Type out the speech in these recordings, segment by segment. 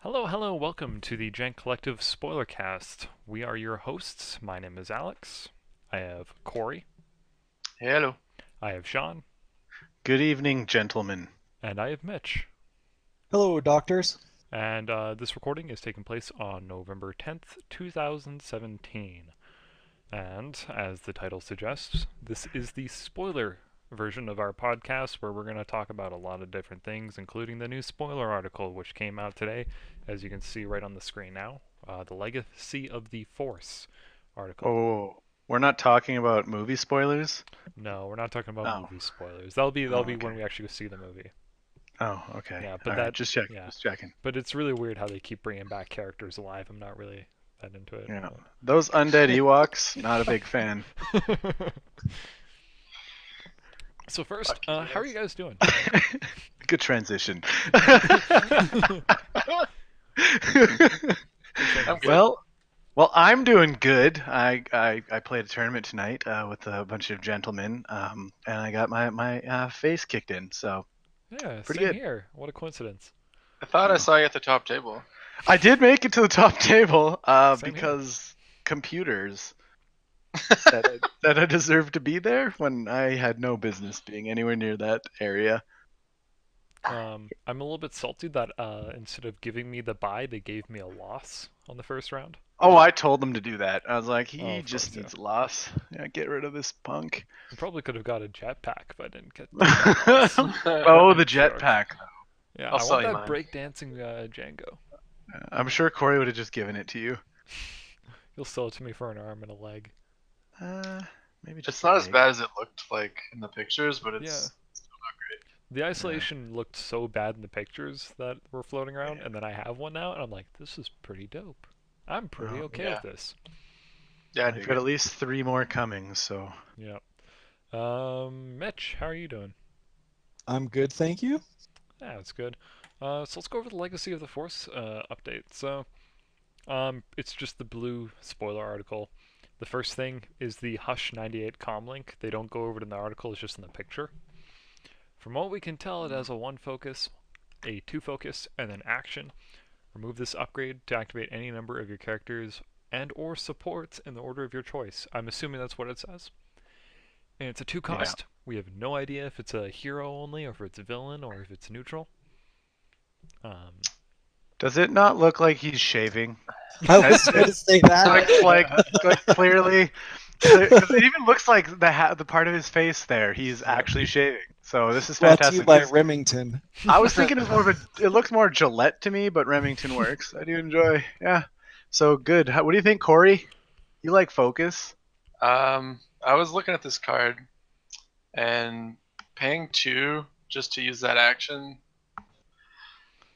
Hello, welcome to the Jank Collective Spoilercast. We are your hosts. My name is Alex. I have Corey. Hello. I have Sean. Good evening, gentlemen. And I have Mitch. Hello, doctors. And this recording is taking place on November 10th, 2017. And, as the title suggests, this is the spoiler version of our podcast where we're going to talk about a lot of different things, including the new spoiler article which came out today, as you can see right on the screen now, the Legacy of the Force article. Oh, we're not talking about movie spoilers? No, we're not talking about Oh. movie spoilers. That'll be okay. when we actually go see the movie. Oh, okay. Yeah, but All right, just checking. yeah. Just checking. But it's really weird how they keep bringing back characters alive. I'm not really that into it. Yeah, those undead Ewoks, not a big fan. So first, how are you guys doing? Good transition. well, I'm doing good. I played a tournament tonight with a bunch of gentlemen, and I got my face kicked in. So Yeah, pretty same good. here. What a coincidence. I thought I saw you at the top table. I did make it to the top table Same here. because computers said I deserved to be there when I had no business being anywhere near that area. I'm a little bit salty that instead of giving me the bye, they gave me a loss on the first round. Oh, I told them to do that. I was like, he of just course, needs a loss. Yeah, get rid of this punk. I probably could have got a jetpack if I didn't get. Oh, the jetpack. Yeah, I'll I sell want you that mine. breakdancing Django. I'm sure Corey would have just given it to you. You'll sell it to me for an arm and a leg. Maybe just It's not a as leg. bad as it looked like in the pictures, but it's Yeah. still not great. The isolation looked so bad in the pictures that were floating around, and then I have one now, and I'm like, this is pretty dope. I'm pretty Oh, okay yeah. with this. Yeah, I've got at least 3 more coming, so. Yeah. Mitch, how are you doing? I'm good, thank you. Yeah, that's good. So let's go over the Legacy of the Force update. So, it's just the blue spoiler article. The first thing is the Hush 98 comm link. They don't go over it in the article, it's just in the picture. From what we can tell, it has a 1 focus, a 2 focus, and then action. Remove this upgrade to activate any number of your characters and or supports in the order of your choice. I'm assuming that's what it says. And it's a 2 cost. We have no idea if it's a hero only, or if it's a villain, or if it's neutral. Does it not look like he's shaving? I was going to say that. like clearly. Because it even looks like the part of his face there, he's actually shaving. So this is Brought to fantastic. you by Remington. I was thinking it's more of it looks more Gillette to me, but Remington works. I do enjoy. Yeah. So good. What do you think, Corey? You like Focus? I was looking at this card, and paying 2 just to use that action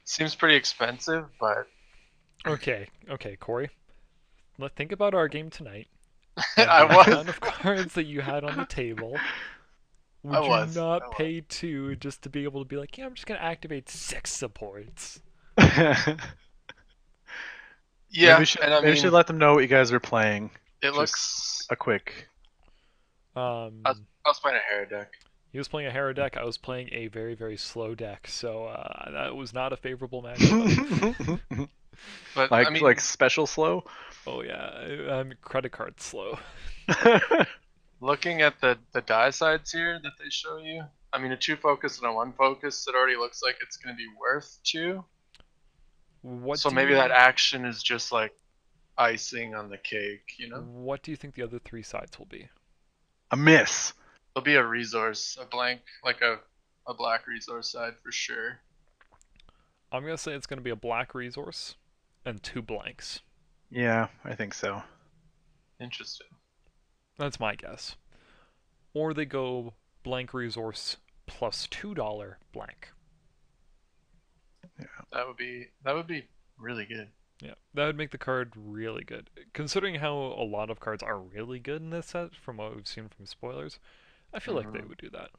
seems pretty expensive, but Okay, Corey. Let's think about our game tonight. I The was. amount of cards that you had on the table. Would I you was. not pay 2 just to be able to be like, yeah, I'm just gonna activate 6 supports? Yeah, Maybe we should, and I maybe we mean, should let them know what you guys are playing. it just looks. A quick. I was playing a Hera deck. He was playing a Hera deck. I was playing a very, very slow deck, so that was not a favorable matchup. But like I mean, like special slow. Oh yeah, I'm credit card slow. looking at the die sides here that they show you, I mean, a 2 focus and a 1 focus, it already looks like it's going to be worth 2. What? So do maybe you, that action is just like icing on the cake, you know? What do you think the other 3 sides will be? A miss. It'll be a resource, a blank, like a black resource side for sure. I'm gonna say it's gonna be a black resource and 2 blanks. Yeah, I think so. Interesting. That's my guess. Or they go blank resource plus $2 blank. That would be really good. Yeah, that would make the card really good. Considering how a lot of cards are really good in this set, from what we've seen from spoilers, I feel like they would do that.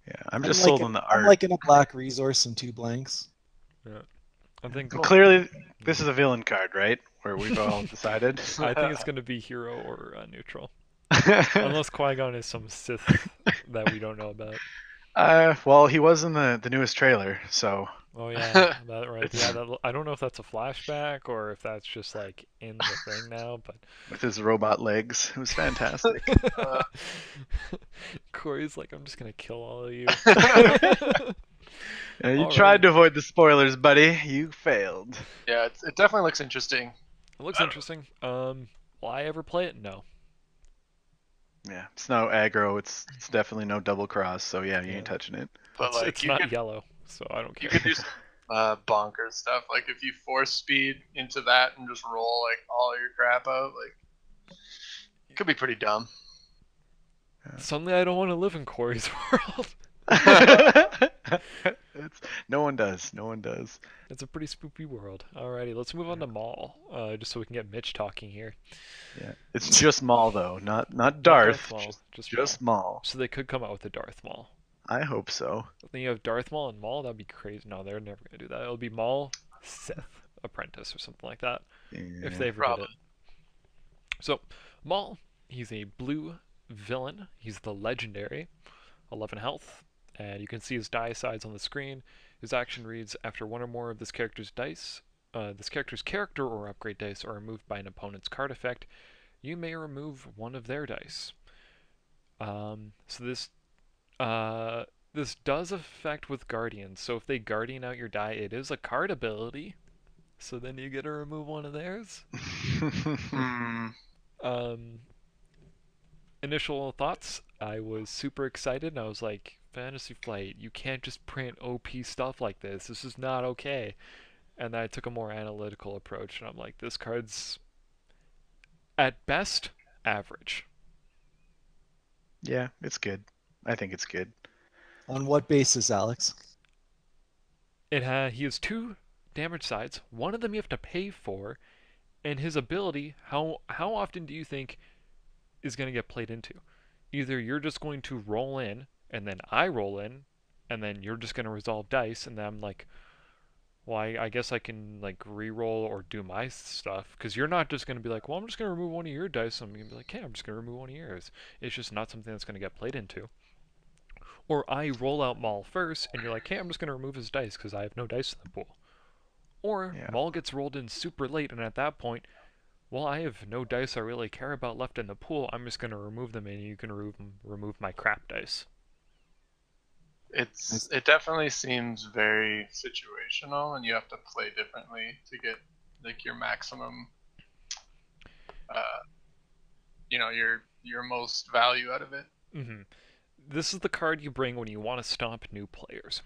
Yeah, I'm just sold on the art. I'm liking a black resource and 2 blanks. Yeah, I think Clearly, this is a villain card, right? Where we've all decided. I think it's gonna be hero or neutral, unless Qui-Gon is some Sith that we don't know about. Well, he was in the newest trailer, so Oh yeah, that right. Yeah, that, I don't know if that's a flashback or if that's just like in the thing now, but With his robot legs. It was fantastic. Corey's like, I'm just gonna kill all of you. You All tried right. to avoid the spoilers, buddy. You failed. Yeah, it definitely looks interesting. It looks interesting. Will I ever play it? No. Yeah, it's no aggro. It's definitely no double cross. So yeah, you Yeah. ain't touching it. But It's, like it's not yellow, so I don't you care. could do some bonkers stuff. Like if you force speed into that and just roll like all your crap out, like it could be pretty dumb. Suddenly, I don't want to live in Corey's world. No one does. No one does. It's a pretty spooky world. Alrighty, let's move on to Maul, just so we can get Mitch talking here. Yeah, it's just Maul though, not Not Darth. Maul, Just Maul. So they could come out with a Darth Maul. I hope so. But then you have Darth Maul and Maul. That'd be crazy. No, they're never gonna do that. It'll be Maul, Sith Apprentice or something like that, if they ever Probably. did it. So Maul, he's a blue villain. He's the legendary, 11 health, and you can see his die size on the screen. His action reads: after one or more of this character's character or upgrade dice are removed by an opponent's card effect, you may remove one of their dice. So this does affect with Guardians. So if they Guardian out your die, it is a card ability. So then you get to remove one of theirs. Hmm. Initial thoughts: I was super excited and I was like, Fantasy Flight, you can't just print OP stuff like this. This is not okay. And then I took a more analytical approach and I'm like, this card's at best average. Yeah, it's good. I think it's good. On what basis, Alex? He has two damage sides. One of them you have to pay for, and his ability. How often do you think is going to get played into? Either you're just going to roll in, and then I roll in, and then you're just going to resolve dice, and then I'm like, well, I guess I can like re-roll or do my stuff, because you're not just going to be like, well, I'm just going to remove one of your dice. I'm going to be like, hey, I'm just going to remove one of yours. It's just not something that's going to get played into. Or I roll out Maul first, and you're like, hey, I'm just going to remove his dice because I have no dice in the pool. Or Yeah. Maul gets rolled in super late, and at that point, well, I have no dice I really care about left in the pool. I'm just going to remove them, and you can remove my crap dice. It definitely seems very situational, and you have to play differently to get like your maximum, your most value out of it. Mm-hmm. This is the card you bring when you want to stomp new players.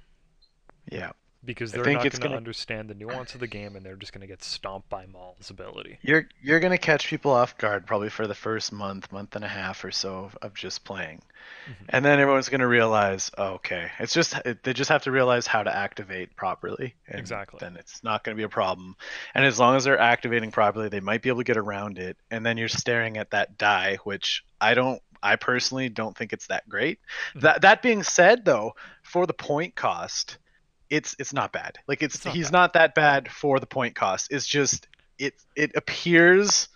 Yeah. Because I they're think not it's going to gonna understand the nuance of the game, and they're just going to get stomped by Maul's ability. you're gonna catch people off guard probably for the first month and a half or so of just playing. Mm-hmm. And then everyone's gonna realize, oh, okay, they just have to realize how to activate properly, and Exactly. then it's not gonna be a problem. And as long as they're activating properly, they might be able to get around it. And then you're staring at that die, which I personally don't think it's that great. Mhm. That being said, though, for the point cost, it's not bad. Like he's not that bad for the point cost. It's just it appears.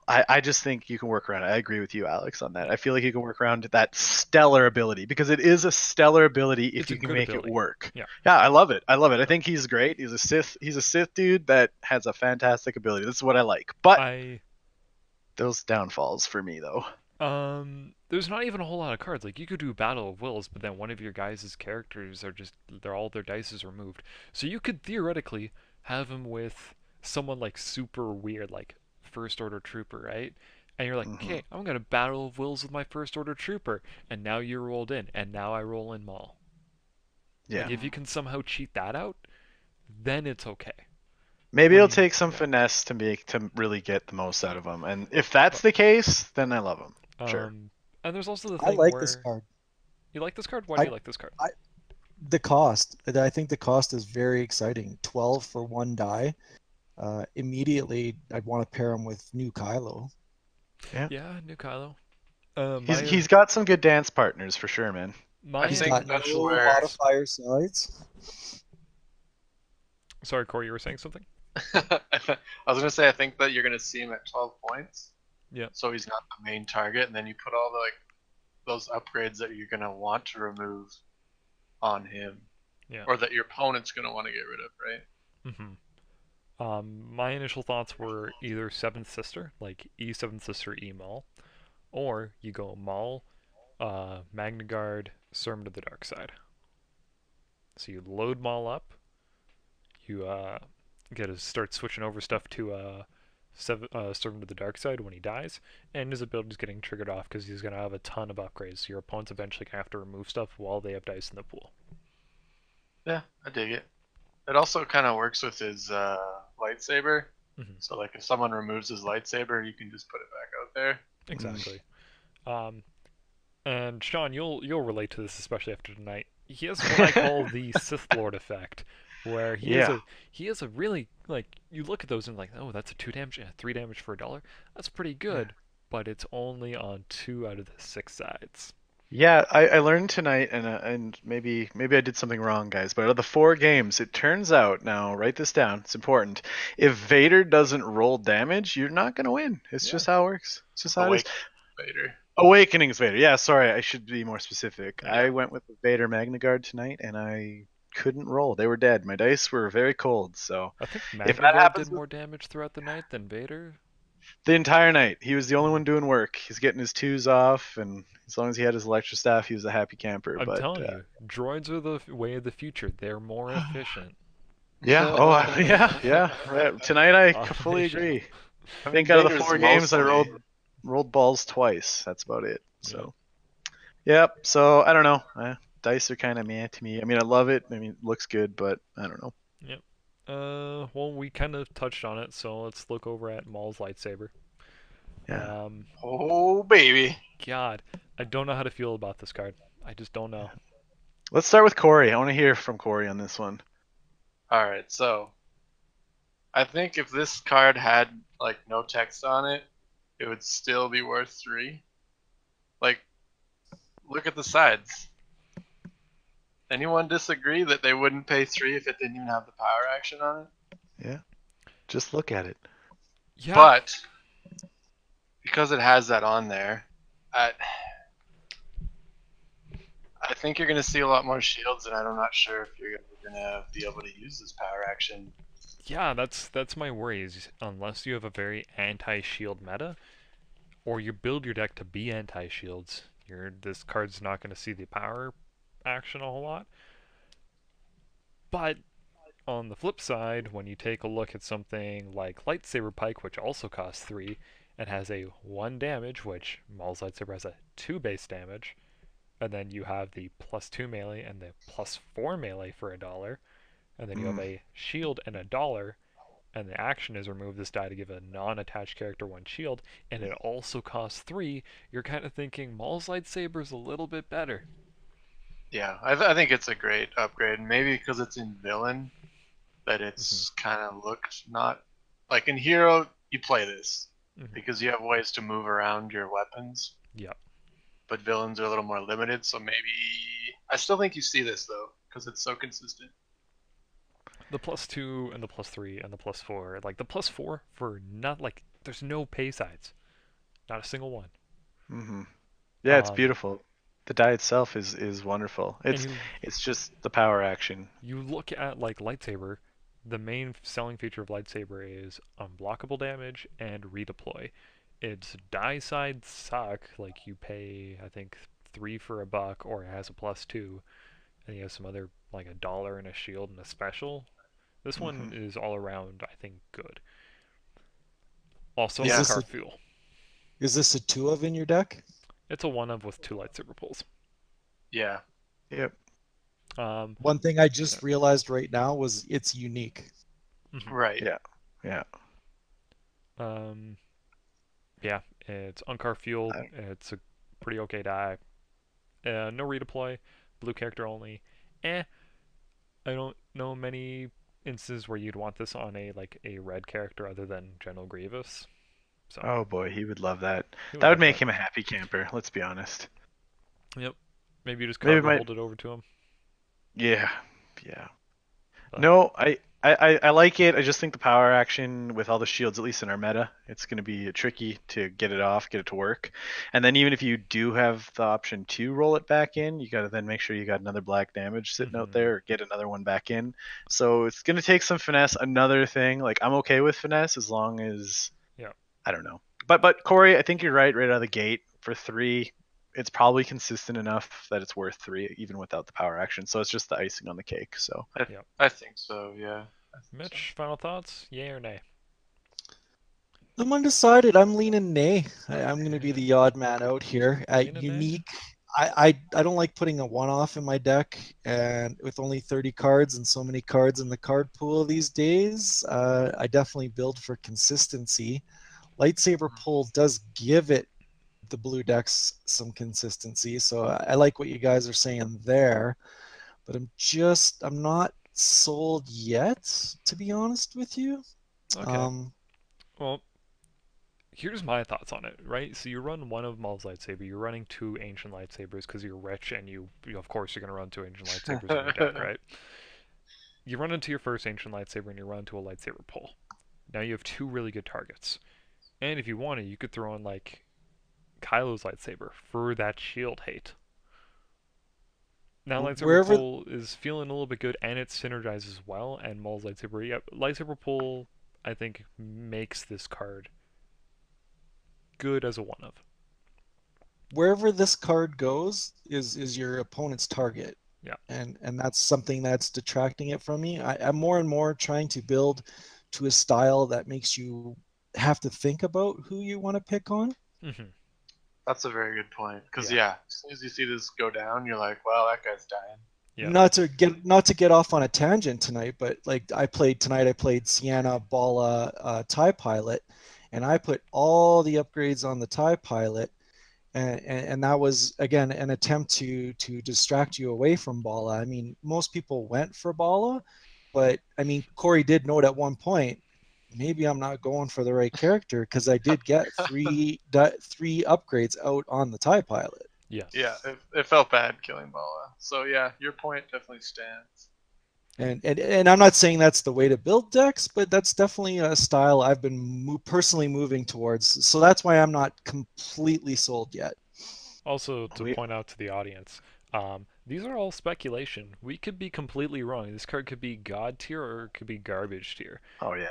I just think you can work around it. I agree with you, Alex, on that. I feel like you can work around that stellar ability because it is a stellar ability if It's a you can good make ability. it work. Yeah. Yeah, I love it. I love it. I think he's great. He's a Sith dude that has a fantastic ability. This is what I like. But those downfalls for me though. There's not even a whole lot of cards. Like you could do Battle of Wills, but then one of your guys' characters are just all their dice is removed. So you could theoretically have him with someone like super weird, like First Order Trooper, right? And you're like, okay, I'm gonna Battle of Wills with my First Order Trooper, and now you're rolled in, and now I roll in Maul. Yeah. Like if you can somehow cheat that out, then it's okay. Maybe it'll take some finesse to really get the most out of them. And if that's the case, then I love him. Sure. And there's also the I thing like where this card. you like this card. Why do you like this card? The cost. I think the cost is very exciting. 12 for one die. Immediately, I'd want to pair him with new Kylo. Yeah, new Kylo. He's got some good dance partners for sure, man. He's got that's no where- modifier sides. Sorry, Corey, you were saying something? I was gonna say I think that you're gonna see him at 12 points. Yeah. So he's not the main target, and then you put all the those upgrades that you're gonna want to remove on him. Yeah. or that your opponent's going to want to get rid of, right? My initial thoughts were either Seventh Sister, like E Seventh Sister E Maul, or you go Maul, Magna Guard, Sermon to the Dark Side. So you load Maul up, you get to start switching over stuff to Sermon to the Dark Side when he dies, and his ability is getting triggered off because he's going to have a ton of upgrades. So your opponent's eventually going to have to remove stuff while they have dice in the pool. Yeah, I dig it. It also kind of works with his lightsaber. So like if someone removes his lightsaber, you can just put it back out there. Exactly. And Sean, you'll relate to this, especially after tonight. He has what I call the Sith Lord effect, where he has a really, like, you look at those and like, oh, that's a 2 damage, 3 damage for $1. That's pretty good, but it's only on 2 out of the 6 sides. Yeah, I learned tonight, and maybe I did something wrong, guys. But out of the 4 games, it turns out, now write this down, it's important. If Vader doesn't roll damage, you're not gonna win. It's just how it works. It's just how it is. Vader. Awakening's Vader. Yeah, sorry, I should be more specific. Yeah. I went with the Vader Magna Guard tonight, and I couldn't roll. They were dead. My dice were very cold. So I think if Magna that Guard happens did more damage throughout the night than Vader. the entire night, he was the only one doing work. He's getting his 2s off, and as long as he had his electro staff, he was a happy camper. I'm But telling you, droids are the way of the future. They're more efficient. yeah, yeah. Right. Tonight I fully agree. I think out of the 4 games, I rolled balls twice. That's about it. So, yep. So I don't know. Dice are kind of meh to me. I mean, I love it. I mean, it looks good, but I don't know. Yep. Well, we kind of touched on it, so let's look over at Maul's lightsaber. Yeah. Oh baby. God, I don't know how to feel about this card. I just don't know. Let's start with Corey. I want to hear from Corey on this one. All right, so I think if this card had like no text on it, it would still be worth 3. Like, look at the sides. Anyone disagree that they wouldn't pay 3 if it didn't even have the power action on it? Yeah. Just look at it. Yeah. But because it has that on there, I think you're going to see a lot more shields, and I'm not sure if you're going to be able to use this power action. Yeah, that's my worry. Is unless you have a very anti-shield meta, or you build your deck to be anti-shields, this card's not going to see the power action a whole lot. But on the flip side, when you take a look at something like Lightsaber Pike, which also costs 3, and has a 1 damage, which Maul's Lightsaber has a 2 base damage, and then you have the +2 melee and the +4 melee for $1, and then you have a shield and $1, and the action is remove this die to give a non-attached character 1 shield, and it also costs 3, you're kind of thinking Maul's Lightsaber is a little bit better. Yeah, I think it's a great upgrade. Maybe because it's in villain, that it's kind of looked not like in hero. You play this because you have ways to move around your weapons. Yep. But villains are a little more limited, so maybe I still think you see this though because it's so consistent. The +2 and the +3 and the +4, like the +4 for not like there's no pay sides, not a single one. Yeah, it's beautiful. The die itself is wonderful. It's just the power action. You look at like Lightsaber, the main selling feature of Lightsaber is unblockable damage and redeploy. Its die sides suck, like you pay I think 3 for $1, or it has a +2, and you have some other like $1 and a shield and a special. This one is all around, I think, good. Also, car fuel. Is this a 2 of in your deck? It's a 1 of with 2 lightsaber pulls. Yeah. Yep. One thing I just realized right now was it's unique. Right. Yeah. Yeah. Yeah, it's Unkar fuel. It's a pretty okay die. No redeploy. Blue character only. I don't know many instances where you'd want this on a red character other than General Grievous. So. Oh boy, he would love that. That would make him a happy camper. Let's be honest. Yep. Maybe you just hold it over to him. Yeah. Yeah. But. No, I like it. I just think the power action with all the shields, at least in our meta, it's going to be tricky to get it off, get it to work. And then even if you do have the option to roll it back in, you got to then make sure you got another black damage sitting out there, or get another one back in. So it's going to take some finesse. Another thing, like I'm okay with finesse as long as, Yeah. I don't know. But Corey, I think you're right out of the gate. For 3, it's probably consistent enough that it's worth 3 even without the power action. So it's just the icing on the cake. So I think so. Yeah. Mitch, final thoughts? Yay or nay? I'm undecided. I'm leaning nay. I'm going to be the odd man out here. Leaning nay? Unique. I don't like putting a one-off in my deck, and with only 30 cards and so many cards in the card pool these days, I definitely build for consistency. Lightsaber pull does give it the blue decks some consistency, so I like what you guys are saying there, but I'm not sold yet, to be honest with you. Okay. Well, here's my thoughts on it, right? So you run one of Maul's lightsaber, you're running 2 ancient lightsabers because you're rich, and you of course you're gonna run 2 ancient lightsabers in your deck, right? You run into your first ancient lightsaber and you run into a lightsaber pull. Now you have 2 really good targets, and if you wanted, you could throw in like Kylo's lightsaber for that shield hate. Now lightsaber pull is feeling a little bit good, and it synergizes well. And Maul's lightsaber, yeah, lightsaber pull, I think makes this card good as a one of. Wherever this card goes is your opponent's target. Yeah. And that's something that's detracting it from me. I'm more and more trying to build to a style that makes you have to think about who you want to pick on. Mm-hmm. That's a very good point. Because as soon as you see this go down, you're like, "Wow, that guy's dying." Yeah. Not to get off on a tangent tonight, but like I played Sienna, Bala, TIE Pilot, and I put all the upgrades on the TIE Pilot, and that was again an attempt to distract you away from Bala. I mean, most people went for Bala, but I mean, Corey did note at one point, maybe I'm not going for the right character, because I did get three upgrades out on the TIE Pilot. Yes. Yeah, it felt bad killing Bala. So yeah, your point definitely stands. And I'm not saying that's the way to build decks, but that's definitely a style I've been personally moving towards. So that's why I'm not completely sold yet. Also, to point out to the audience, these are all speculation. We could be completely wrong. This card could be god tier or it could be garbage tier. Oh yeah.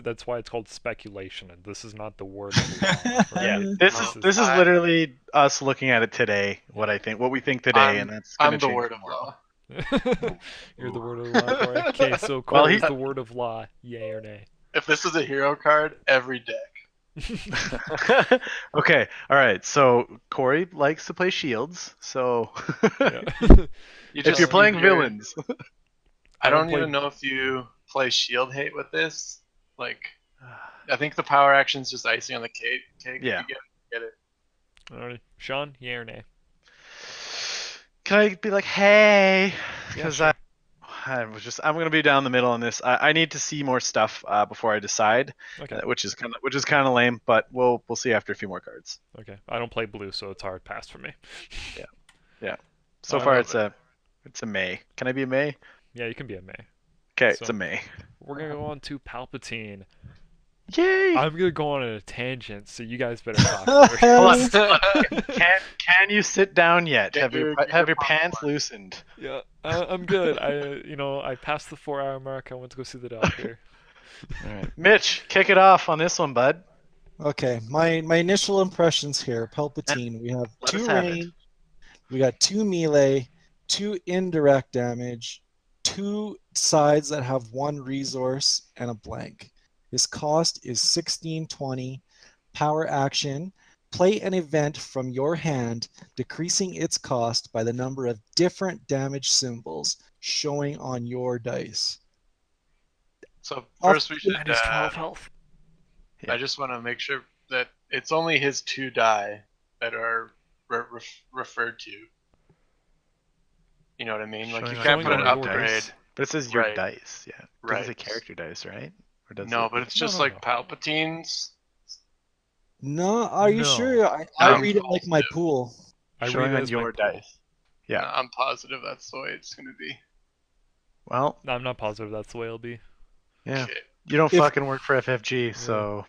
That's why it's called speculation, and this is not the word of law. Right? Yeah, this is literally us looking at it today. What we think today, and that's gonna I'm the change word of tomorrow. law. You're the word of law, Corey. Okay, so Corey is the word of law. Yay or nay? If this is a hero card, every deck. Okay, all right. So Corey likes to play shields. So if you're playing villains, I don't even know if you play shield hate with this. Like, I think the power action's just icing on the cake. Yeah. You get it. Alrighty, Sean, yay or nay? Can I be like, hey? Because Yeah, sure. I'm gonna be down the middle on this. I need to see more stuff before I decide, Okay. which is kind of lame. But we'll see after a few more cards. Okay. I don't play blue, so it's hard pass for me. Yeah. So far it's a May. Can I be a May? Yeah, you can be a May. Okay, it's a May. We're gonna go on to Palpatine. Yay! I'm gonna go on a tangent, so you guys better talk first. Can you sit down yet? Have your pants loosened? Yeah, I'm good. I passed the 4-hour mark. I went to go see the doctor. All right, Mitch, kick it off on this one, bud. Okay, my initial impressions here. Palpatine. We have 2 range. We got 2 melee, 2 indirect damage, 2 sides that have 1 resource and a blank. His cost is 1620. Power action. Play an event from your hand, decreasing its cost by the number of different damage symbols showing on your dice. So first we should. 12 health. I just want to make sure that it's only his 2 die that are referred to. You know what I mean? Like, you can't put an upgrade. But it says your dice, yeah. Right. It's a character dice, right? Or does no, but it's just like Palpatine's. No, are you sure? I read it like my pool. Showing on your dice. Yeah. I'm positive that's the way it's going to be. Well, I'm not positive that's the way it'll be. yeah. Okay. You don't If fucking work for FFG, so.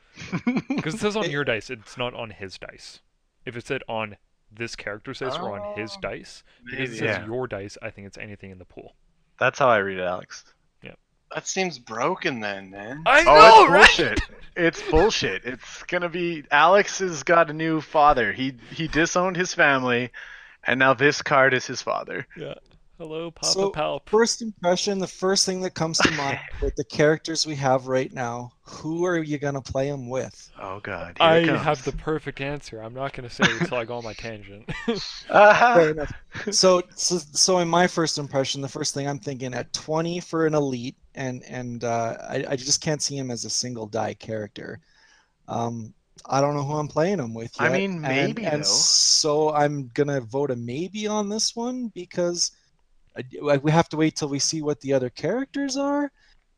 Because it says on it, your dice, it's not on his dice. If it said on this character's dice or on his Oh, dice, because it maybe. says Yeah. your dice, I think it's anything in the pool. That's how I read it, Alex. Yeah. That seems broken then, man. I Oh, it's know, right? bullshit. It's bullshit. It's gonna be Alex has got a new father. He disowned his family, and now this card is his father. Yeah. Hello, Papa so Palp. first impression, the first thing that comes to mind with the characters we have right now, who are you gonna play them with? Oh god, here it I comes. have the perfect answer. I'm not gonna say it until I go on my tangent. Fair Ah, enough. So in my first impression, the first thing I'm thinking at 20 for an elite, and I just can't see him as a single die character. Um, I don't know who I'm playing him with I yet, mean, and maybe and though. so I'm gonna vote a maybe on this one because we have to wait till we see what the other characters are.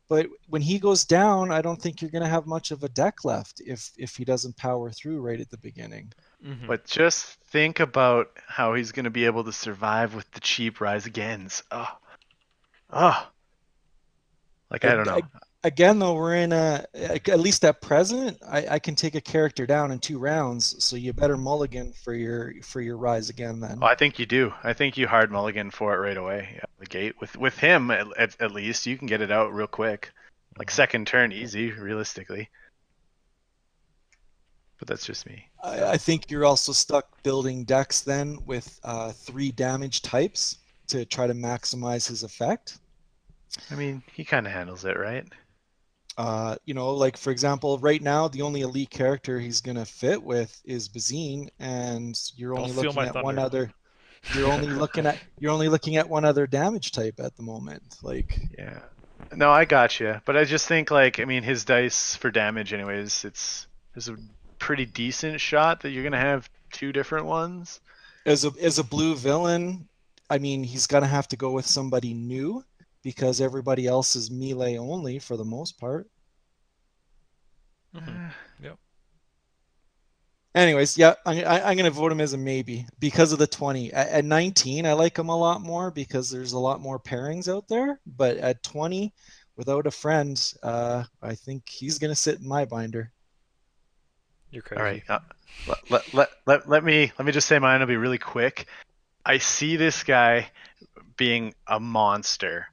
But when he goes down, I don't think you're gonna have much of a deck left if he doesn't power through right at the beginning. Hmm. But just think about how he's gonna be able to survive with the cheap rise agains. Oh, oh. Like I don't know. Again, though, we're in at least at present, I can take a character down in 2 rounds, so you better mulligan for your rise again Oh, then. I think you do. I think you hard mulligan for it right away. Yeah, the gate with him at least you can get it out real quick. Like Mhm. second turn easy, realistically. But that's just me. So I think you're also stuck building decks then with 3 damage types to try to maximize his effect. I mean, he kind of handles it, right? Like for example, right now the only elite character he's gonna fit with is Bazine, and you're Don't only steal looking my at one thunder. other. You're only looking at one other damage type at the moment. Like Yeah. No, I got you. But I just think like I mean his dice for damage anyways, there's a pretty decent shot that you're gonna have two different ones. as a blue villain, I mean he's gonna have to go with somebody new because everybody else is melee only for the most part. Hmm. Yep. Anyways, yeah, I'm going to vote him as a maybe because of the 20. At 19, I like him a lot more because there's a lot more pairings out there. But at 20, without a friend, I think he's going to sit in my binder. You're All right. crazy. Let me just say mine will be really quick. I see this guy being a monster,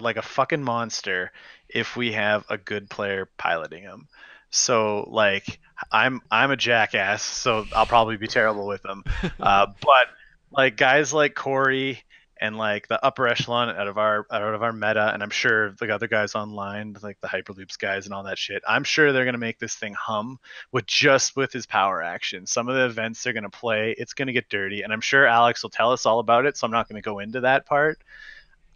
like a fucking monster, if we have a good player piloting him. So like I'm a jackass, so I'll probably be terrible with him. But like guys like Corey and like the upper echelon out of our meta, and I'm sure the other guys online, like the Hyperloops guys and all that shit, I'm sure they're gonna make this thing hum with his power action. Some of the events they're gonna play, it's gonna get dirty, and I'm sure Alex will tell us all about it. So I'm not gonna go into that part.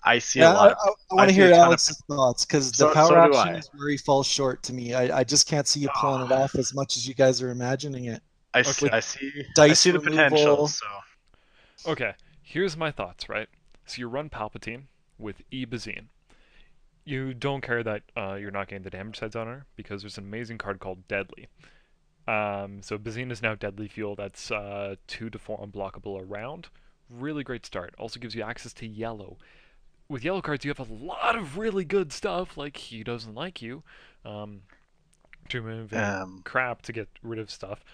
I see a Yeah, lot of, I I want to see a hear ton of, Alex's thoughts because the so power do action I. is where he falls short to me. I just can't see you pulling it off as much as you guys are imagining it with Okay. I see dice the potential. removal. So Okay. Here's my thoughts, right? So you run Palpatine with E Bazine. You don't care that you're not getting the damage sides on her because there's an amazing card called Deadly. So Bazine is now Deadly Fuel. That's 2 to 4 unblockable around. Really great start. Also gives you access to yellow. With yellow cards, you have a lot of really good stuff, like He Doesn't Like You, um, removing um, crap to get rid of stuff.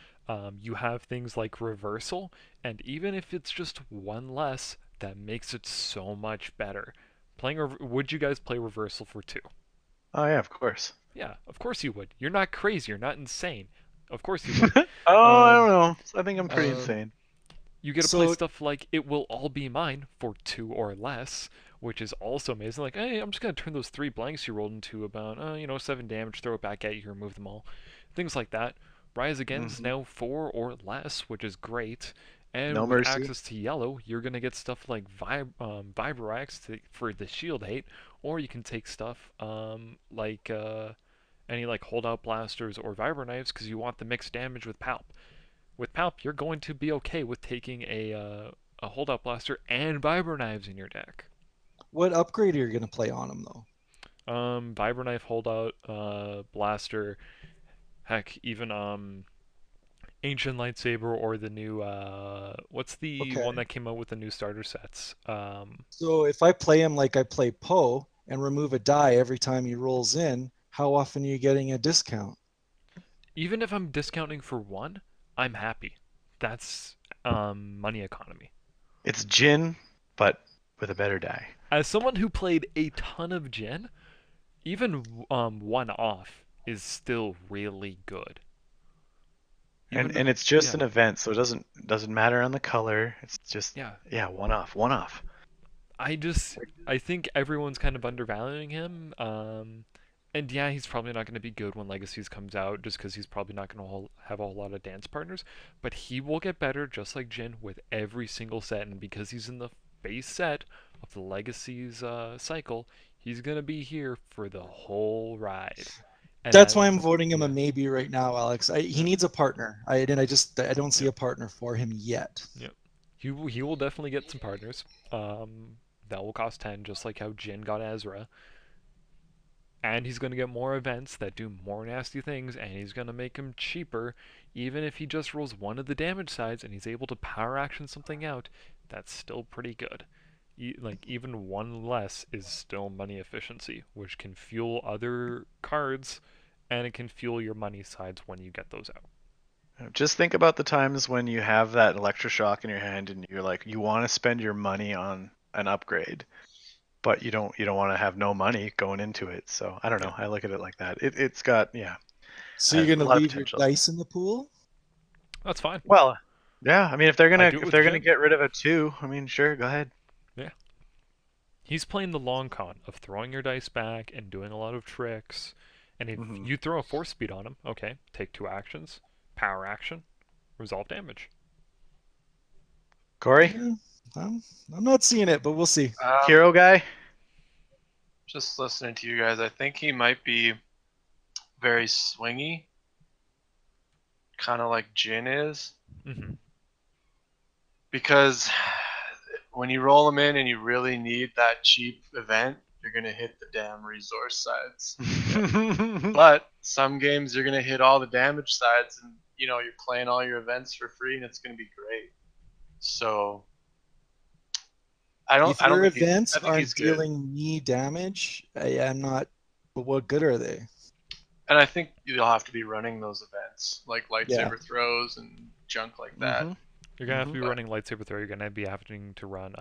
You have things like Reversal, and even if it's just one less, that makes it so much better. Would you guys play Reversal for 2? oh yeah, of course. Yeah, of course you would. You're not crazy. You're not insane. Of course you would. Oh, I don't Um, know. I think I'm pretty um, insane. you get to play So stuff like It Will All Be Mine for 2 or less, which is also amazing. Like, hey, I'm just going to turn those 3 blanks you rolled into about, 7 damage, throw it back at you, remove them all. Things like that. Rise Again is Hmm. now 4 or less, which is great. No And with mercy. access to yellow, you're going to get stuff like Vibrax for the shield hate, or you can take stuff like any like holdout blasters or vibro knives because you want the mixed damage with Palp. With Palp, you're going to be okay with taking a holdout blaster and vibro knives in your deck. what upgrade are you going to play on him though? Vibro knife, holdout, blaster, heck, even ancient lightsaber or the new what's the one Okay. that came out with the new starter sets? So if I play him like I play Poe, and remove a die every time he rolls in, how often are you getting a discount? Even if I'm discounting for one, I'm happy. That's money economy. It's Jin, but with a better die. As someone who played a ton of Jin, even one off is still really good. And it's just yeah, an event, so it doesn't matter on the color. It's just yeah. one off. I think everyone's kind of undervaluing him. And yeah, he's probably not going to be good when Legacies comes out, just because he's probably not going to have a whole lot of dance partners. But he will get better, just like Jin, with every single set. And because he's in the base set of the Legacies cycle, he's going to be here for the whole ride. And That's why I'm voting him a yeah. maybe right now, Alex. He needs a partner. I don't see a partner for him yet. Yeah. He will definitely get some partners. That will cost 10, just like how Jin got Ezra. And he's going to get more events that do more nasty things, and he's going to make him cheaper, even if he just rolls one of the damage sides and he's able to power action something out. That's still pretty good. Even one less is still money efficiency, which can fuel other cards, and it can fuel your money sides when you get those out. Just think about the times when you have that electroshock in your hand and you're like, you want to spend your money on an upgrade, but you don't want to have no money going into it. So I don't know. I look at it like that. It's got So you're a gonna lot of leave your potential. dice in the pool? That's fine. Well, yeah. I mean, if they're I gonna do it if with they're gonna Jin. get rid of it too, I mean, sure, go ahead. Yeah. He's playing the long con of throwing your dice back and doing a lot of tricks. And if you throw a force speed on him, okay, take 2 actions, power action, resolve damage. Corey, Yeah, I'm not seeing it, but we'll see. hero guy. Just listening to you guys, I think he might be very swingy, kind of like Jin is. Mm-hmm. Because when you roll them in and you really need that cheap event, you're gonna hit the damn resource sides. But some games you're gonna hit all the damage sides, and you're playing all your events for free, and it's gonna be great. So If your events I think aren't he's good, dealing me damage, I'm not. But what good are they? and I think you'll have to be running those events like lightsaber Yeah. throws and junk like that. You're gonna have to be running lightsaber throw. You're gonna be having to run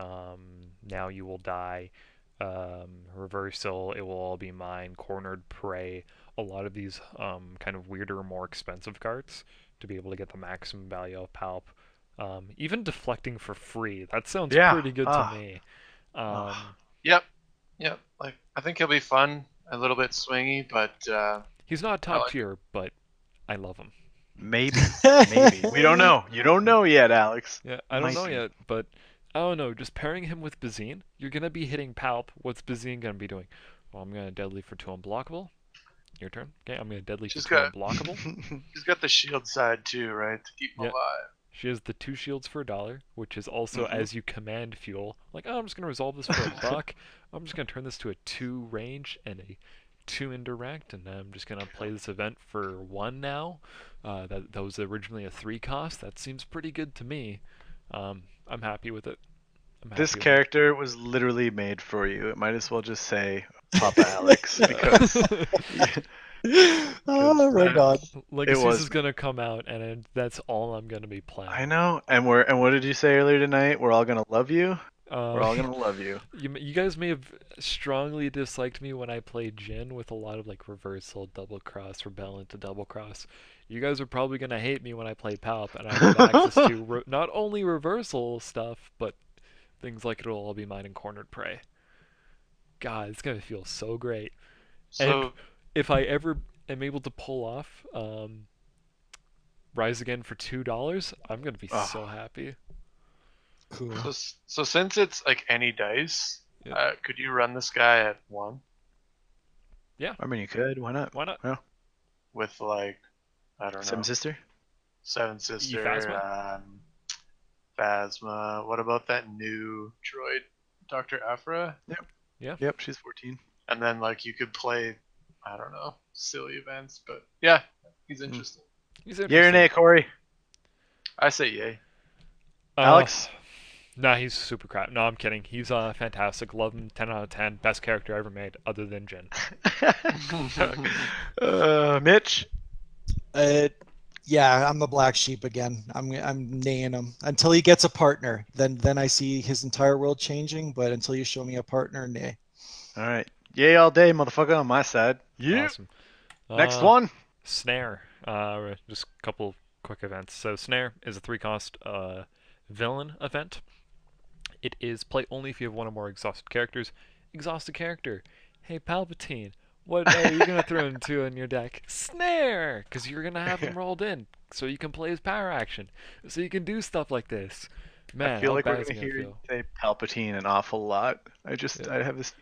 now you will die, reversal. It will all be mine. Cornered prey. A lot of these kind of weirder, more expensive cards to be able to get the maximum value of palp. Even deflecting for free. That sounds pretty good to me. Yep. Like I think he'll be fun. A little bit swingy, but he's not top tier, but I love him. Maybe. We don't know. You don't know yet, Alex. Yeah, I don't know yet, but I don't know. Just pairing him with Bazine, you're gonna be hitting palp. What's Bazine gonna be doing? Well, I'm gonna deadly for 2 unblockable. Your turn. Okay, I'm gonna deadly for 2 unblockable. She's got the shield side too, right? To keep him alive. She has the 2 shields for $1, which is also as you command fuel. Like, oh, I'm just gonna resolve this for $1. I'm just gonna turn this to a 2 range and a 2 indirect, and I'm just gonna play this event for 1 now. That was originally a 3 cost. That seems pretty good to me. I'm happy with it. This character was literally made for you. It might as well just say Papa Alex because. Oh, right on. Legacies is gonna come out, and that's all I'm gonna be playing. I know, and what did you say earlier tonight? We're all gonna love you. We're all gonna love you. You guys may have strongly disliked me when I played Jin with a lot of like reversal, double cross, rebel into double cross. You guys are probably gonna hate me when I play Palp, and I have access to not only reversal stuff, but things like it'll all be mine and cornered prey. God, it's gonna feel so great. And if I ever am able to pull off Rise Again for $2, I'm gonna be so happy. Cool. So since it's like any dice, could you run this guy at 1? Yeah. I mean, you could. Why not? Why not? Yeah. With like, I don't know. Seven Sister. Phasma. What about that new droid, Dr. Aphra? Yep. Yeah. Yep. She's 14. And then like you could play, I don't know, silly events, but yeah, he's interesting. Yay or nay, Corey? I say yay. Alex? Nah, he's super crap. No, I'm kidding. He's fantastic. Love him. 10 out of 10. Best character ever made, other than Jin. Mitch. Yeah, I'm the black sheep again. I'm naying him until he gets a partner. Then I see his entire world changing. But until you show me a partner, nay. All right. Yay all day, motherfucker, on my side. Yeah. Awesome. Next one. Snare. Just a couple quick events. So Snare is a 3-cost villain event. It is play only if you have one or more exhausted characters. Exhausted character. Hey Palpatine, what are you gonna throw into in your deck? Snare, because you're gonna have him rolled in, so you can play his power action, so you can do stuff like this. Man, I feel how like bad we're is gonna it gonna hear you feel? say Palpatine an awful lot. I Yeah. have this.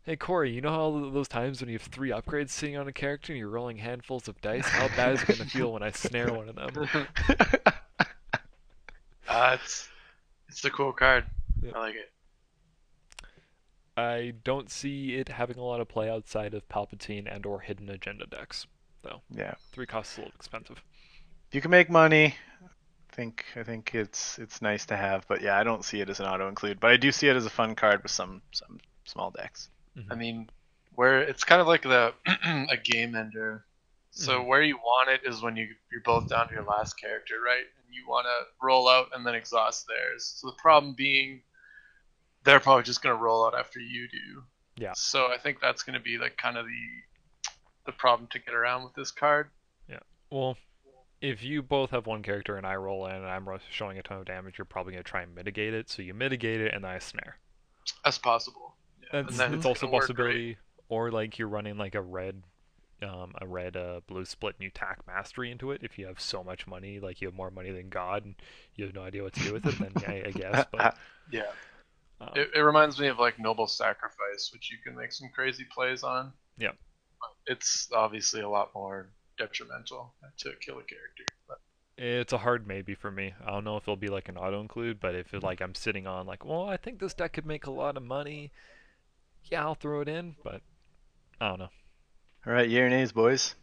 Hey Corey, you know how those times when you have 3 upgrades sitting on a character and you're rolling handfuls of dice? How bad is it gonna feel when I snare one of them? It's the cool card. Yep. I like it. I don't see it having a lot of play outside of Palpatine and or hidden agenda decks, though. Yeah. 3 costs a little expensive. You can make money. I think it's nice to have, but yeah, I don't see it as an auto include. But I do see it as a fun card with some small decks. I mean, where it's kind of like the a game ender. So where you want it is when you're both down to your last character, right? And you want to roll out and then exhaust theirs. So the problem being, they're probably just gonna roll out after you do. Yeah. So I think that's gonna be like kind of the problem to get around with this card. Yeah. Well, if you both have one character and I roll in and I'm showing a ton of damage, you're probably going to try and mitigate it. So you mitigate it and then I snare. That's possible. Yeah. It's also a possibility. Or like you're running like a red blue split and you tack mastery into it. If you have so much money, like you have more money than God, and you have no idea what to do with it, then yeah, I guess. But yeah. It reminds me of like Noble Sacrifice, which you can make some crazy plays on. Yeah. It's obviously a lot more detrimental to kill a character. But it's a hard maybe for me. I don't know if it'll be like an auto include, but if it, like I'm sitting on like, well, I think this deck could make a lot of money. Yeah, I'll throw it in, but I don't know. All right, yay or nays, boys.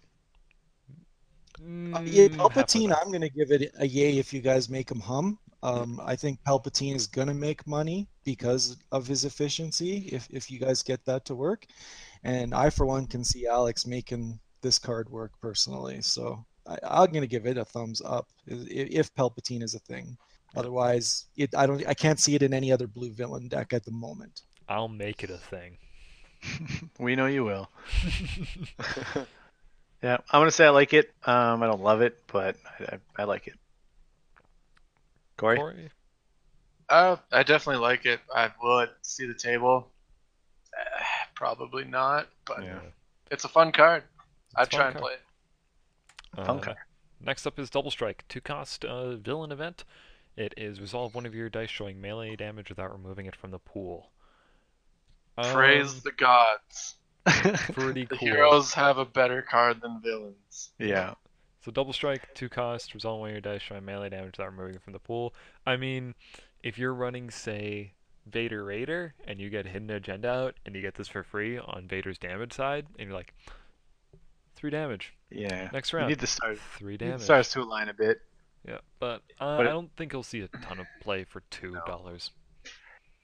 Yeah, Palpatine, I'm going to give it a yay if you guys make him hum. I think Palpatine is going to make money because of his efficiency if you guys get that to work. And I, for one, can see Alex making this card work personally. So I'm going to give it a thumbs up if Palpatine is a thing. Otherwise, I can't see it in any other blue villain deck at the moment. I'll make it a thing. We know you will. Yeah, I'm gonna say I like it. I don't love it, but I like it. Corey? I definitely like it. I would see the table. Probably not, but Yeah. It's a fun card. I'd It's a try fun and card. play it. Fun card. Next up is Double Strike, 2-cost villain event. It is resolve one of your dice showing melee damage without removing it from the pool. Praise the gods. Pretty The cool. heroes have a better card than villains. Yeah. So Double Strike, 2-cost, resolve one of your dice showing melee damage without removing it from the pool. I mean, if you're running, say, Vader Raider, and you get Hidden Agenda out, and you get this for free on Vader's damage side, and you're like, 3 damage. Yeah. Next You round, need the stars. 3 Need the damage. stars to align a bit. Yeah, but I don't think you'll see a ton of play for $2.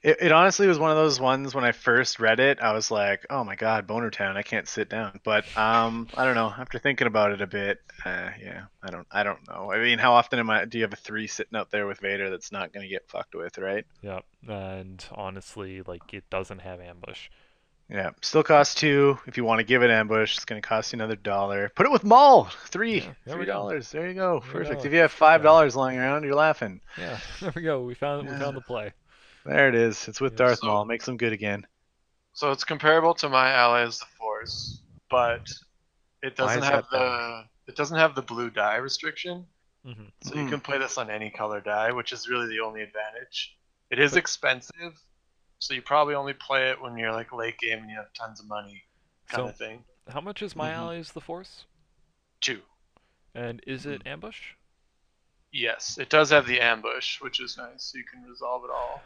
It honestly was one of those ones when I first read it, I was like, oh my god, Boner Town, I can't sit down. But I don't know. After thinking about it a bit, yeah, I don't know. I mean, how often do you have a 3 sitting out there with Vader that's not gonna get fucked with, right? Yeah, and honestly, like it doesn't have ambush. Yeah, still costs 2. If you want to give it ambush, it's gonna cost you another $1. Put it with Maul, Yeah, there we go. $3. There you go, There we perfect. go. If you have $5 lying around, you're laughing. Yeah, there we go. We found the play. There it is. It's with Yeah, Darth so- Maul. Makes them good again. So it's comparable to My Allies the Force, but it doesn't is have that it doesn't have the blue die restriction. hmm So you can play this on any color die, which is really the only advantage. It is expensive, so you probably only play it when you're like late game and you have tons of money, kind So- of thing. How much is My Allies the Force? 2. And is it ambush? Yes, it does have the ambush, which is nice. So you can resolve it all.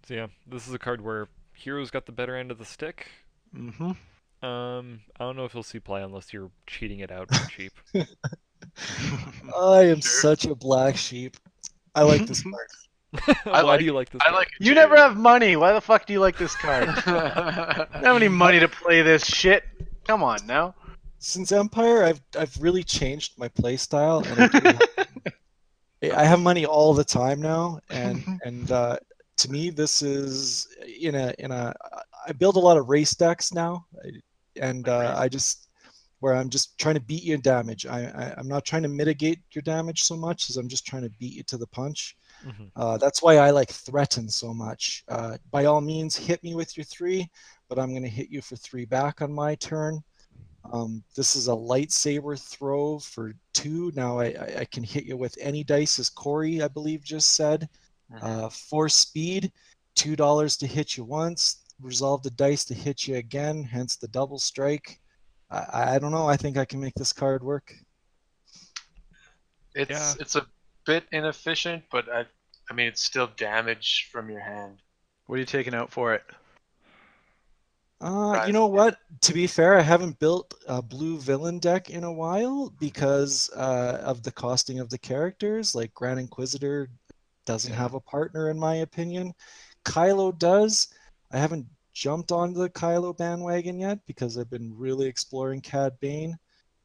So yeah, this is a card where heroes got the better end of the stick. Mm-hmm. I don't know if you'll see play unless you're cheating it out for cheap. I am Sure. such a black sheep. I like this card. Why do you like this I card? like it You too. never have money. Why the fuck do you like this card? You don't have any money to play this shit. Come on now. Since Empire, I've really changed my play style, and I do I have money all the time now, and to me, this is I build a lot of race decks now, and I just where I'm just trying to beat you in damage. I'm not trying to mitigate your damage so much as I'm just trying to beat you to the punch. That's why I like threaten so much. By all means, hit me with your 3, but I'm going to hit you for 3 back on my turn. This is a lightsaber throw for 2. Now I can hit you with any dice, as Corey, I believe, just said. 4 speed, $2 to hit you once, resolve the dice to hit you again, hence the double strike. I don't know. I think I can make this card work. It's a bit inefficient, but I mean it's still damage from your hand. What are you taking out for it? You know what? To be fair, I haven't built a blue villain deck in a while because of the costing of the characters. Like Grand Inquisitor doesn't have a partner, in my opinion. Kylo does. I haven't jumped on the Kylo bandwagon yet because I've been really exploring Cad Bane.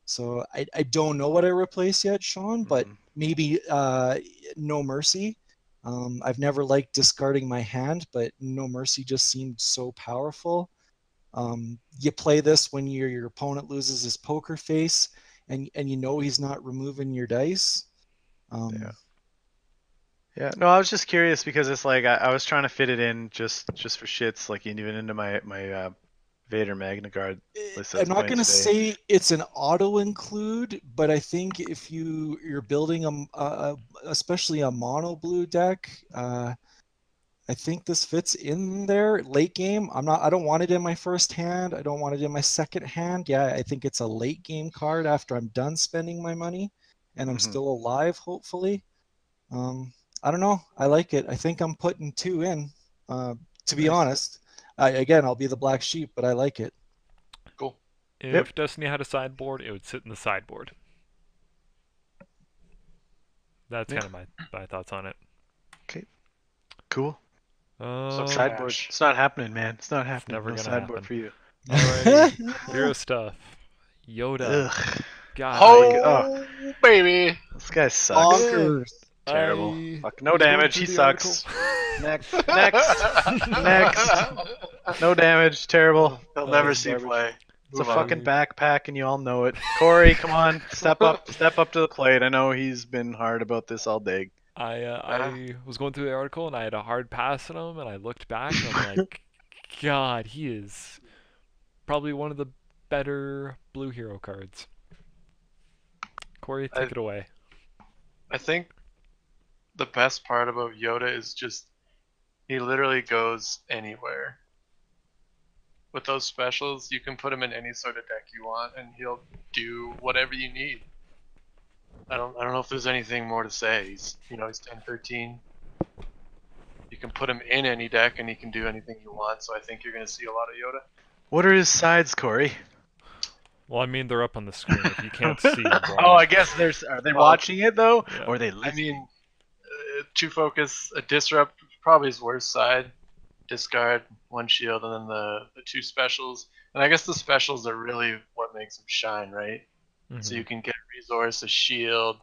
So I don't know what I replace yet, Sean, but maybe No Mercy. I've never liked discarding my hand, but No Mercy just seemed so powerful. You play this when your opponent loses his poker face, and you know he's not removing your dice. Yeah. No, I was just curious because it's like I was trying to fit it in just for shits, like even into my Vader Magna Guard list. I'm not going to say it's an auto include, but I think if you're building especially a mono blue deck, I think this fits in there late game. I don't want it in my first hand. I don't want it in my second hand. Yeah, I think it's a late game card after I'm done spending my money and I'm still alive, hopefully. I don't know. I like it. I think I'm putting 2 in. To be honest, again, I'll be the black sheep, but I like it. Cool. If Destiny had a sideboard, it would sit in the sideboard. That's kind of my thoughts on it. Okay. Cool. Sideboard. It's not happening, man. It's not happening. Never gonna sideboard happen. for you. Alrighty. Hero stuff. Yoda. Ugh. God. Oh, baby. This guy sucks. Bonkers. Terrible. I Fuck, no was going damage. through He the sucks. article. Next. Next. No damage. Terrible. He'll never see play. It's a Move on. fucking backpack, and you all know it. Corey, come on, step up to the plate. I know he's been hard about this all day. I was going through the article and I had a hard pass on him, and I looked back and I'm like, God, he is probably one of the better blue hero cards. Corey, take it away. I think the best part about Yoda is just he literally goes anywhere. With those specials, you can put him in any sort of deck you want, and he'll do whatever you need. I don't know if there's anything more to say. He's 10-13. You can put him in any deck, and he can do anything you want. So I think you're gonna see a lot of Yoda. What are his sides, Corey? Well, I mean, they're up on the screen if you can't see them. Oh, I guess are they watching it though, Yeah. or are they? I mean, two focus, a disrupt, probably his worst side. Discard 1 shield, and then the 2 specials. And I guess the specials are really what makes him shine, right? So you can get a resource, a shield,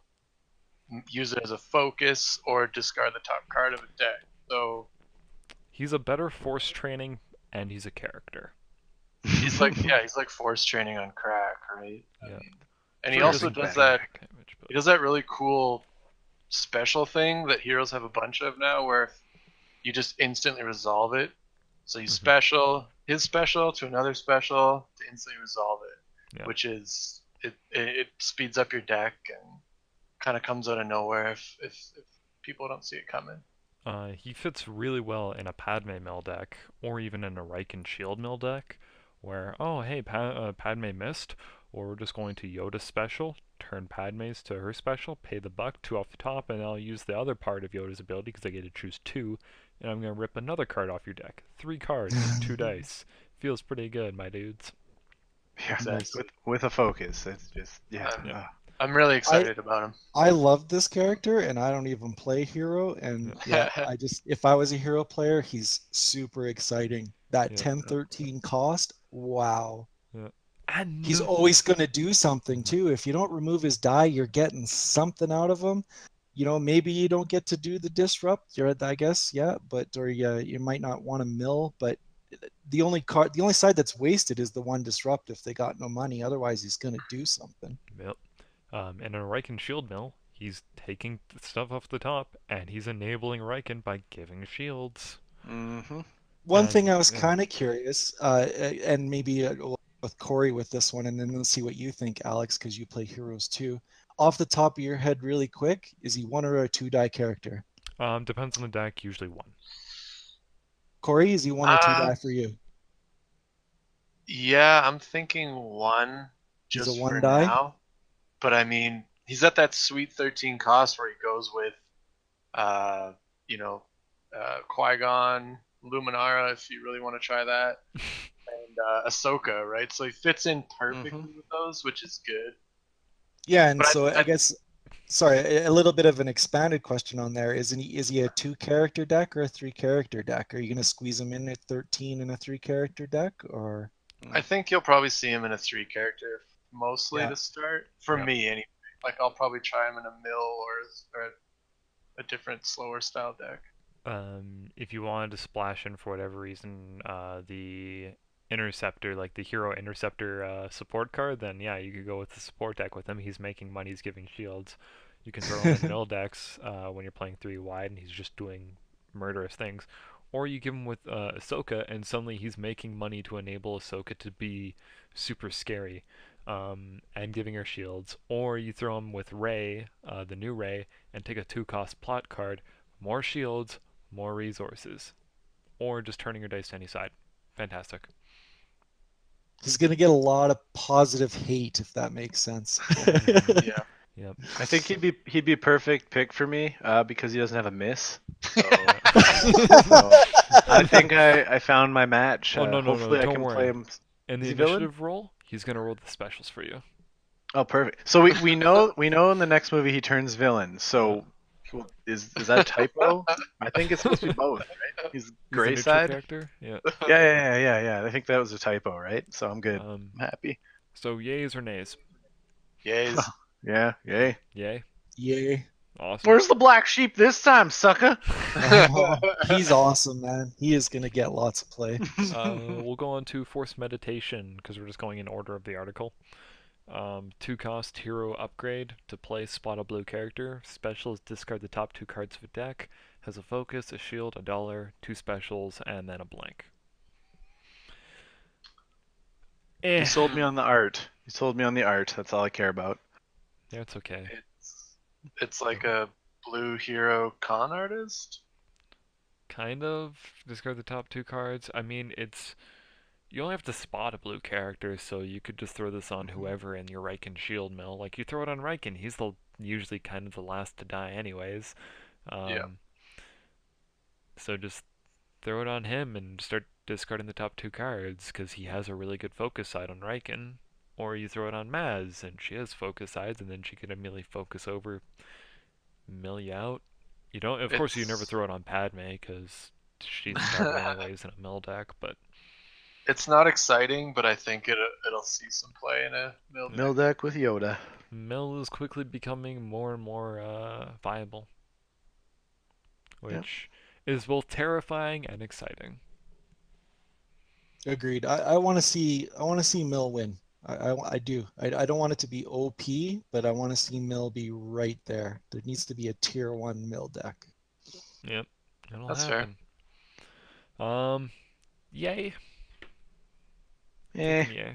use it as a focus, or discard the top card of a deck. So he's a better force training, and he's a character. he's like he's like force training on crack, right? Yeah. And he also does that. He does that really cool special thing that heroes have a bunch of now, where you just instantly resolve it. So you special his special to another special to instantly resolve it, which is it speeds up your deck and kind of comes out of nowhere if people don't see it coming. He fits really well in a Padme mill deck, or even in a Reich and Shield mill deck, where, oh hey, Padme missed, or we're just going to Yoda special, turn Padme's to her special, pay the buck, 2 off the top, and I'll use the other part of Yoda's ability because I get to choose 2, and I'm going to rip another card off your deck. 3 cards, 2 dice. Feels pretty good, my dudes. Yeah, Exactly. with a focus. It's just I'm really excited about him. I love this character, and I don't even play hero. And yeah, if I was a hero player, he's super exciting. That Yeah. 10-13 cost, wow. Yeah. And He's always going to do something too. If you don't remove his die, you're getting something out of him. Maybe you don't get to do the disrupt, I guess, yeah, or you might not want to mill, but the only side that's wasted is the one disrupt if they got no money. Otherwise, he's going to do something. Yep. And in a Riken shield mill, he's taking stuff off the top, and he's enabling Riken by giving shields. Mm-hmm. One thing I was kind of curious, and maybe with Corey with this one, and then let's see what you think, Alex, because you play heroes too. Off the top of your head, really quick, is he 1 or a 2 die character? Depends on the deck, usually 1. Corey, is he 1 or 2 die for you? Yeah, I'm thinking 1 just He's a 1 for die? now. But I mean, he's at that sweet 13 cost where he goes with, Qui-Gon, Luminara, if you really want to try that, and Ahsoka, right? So he fits in perfectly with those, which is good. Yeah, and so I guess, sorry, a little bit of an expanded question on there. Is he a 2-character deck or a 3-character deck? Are you going to squeeze him in at 13 in a 3-character deck, or? I think you'll probably see him in a 3-character mostly to start. For me, anyway. Like, I'll probably try him in a mill or a different slower style deck. If you wanted to splash in for whatever reason, the Interceptor, like the Hero Interceptor support card, then yeah, you could go with the support deck with him. He's making money, he's giving shields. You can throw him in mill decks when you're playing 3 wide and he's just doing murderous things. Or you give him with Ahsoka and suddenly he's making money to enable Ahsoka to be super scary and giving her shields. Or you throw him with Rey, the new Rey, and take a 2-cost plot card, more shields, more resources, or just turning your dice to any side. Fantastic. He's going to get a lot of positive hate, if that makes sense. Yeah. Yep. I think he'd be a perfect pick for me because he doesn't have a miss. So, I think I found my match. No, hopefully don't I can worry. play him. In the Is he villain? initiative roll, he's gonna roll the specials for you. Oh, perfect. So we know in the next movie he turns villain. So is that a typo? I think it's supposed to be both, right? He's gray a neutral side. character. Yeah. Yeah. I think that was a typo, right? So I'm good. I'm happy. So yays or nays? Yays. Yeah. Yay. Yay. Yay. Awesome. Where's the black sheep this time, sucker? He's awesome, man. He is gonna get lots of play. We'll go on to Force Meditation because we're just going in order of the article. 2-cost hero upgrade to play spot a blue character. Specials, discard the top 2 cards of a deck. Has a focus, a shield, $1, 2 specials, and then a blank. You sold me on the art. That's all I care about. Yeah, it's okay. It's like a blue hero con artist? Kind of. Discard the top 2 cards. I mean, you only have to spot a blue character, so you could just throw this on whoever in your Riken shield mill. Like, you throw it on Riken, he's usually kind of the last to die anyways. Yeah. So just throw it on him and start discarding the top 2 cards, because he has a really good focus side on Riken. Or you throw it on Maz, and she has focus sides, and then she can immediately focus over, mill you out. You don't, of course, you never throw it on Padme, because she's started anyways in a mill deck, but... It's not exciting, but I think it'll see some play in a mill deck with Yoda. Mill is quickly becoming more and more viable, which is both terrifying and exciting. Agreed. I want to see Mill win. I do. I don't want it to be OP, but I want to see Mill be right there. There needs to be a tier 1 Mill deck. Yep, it'll That's happen. Fair. Yay. Yeah.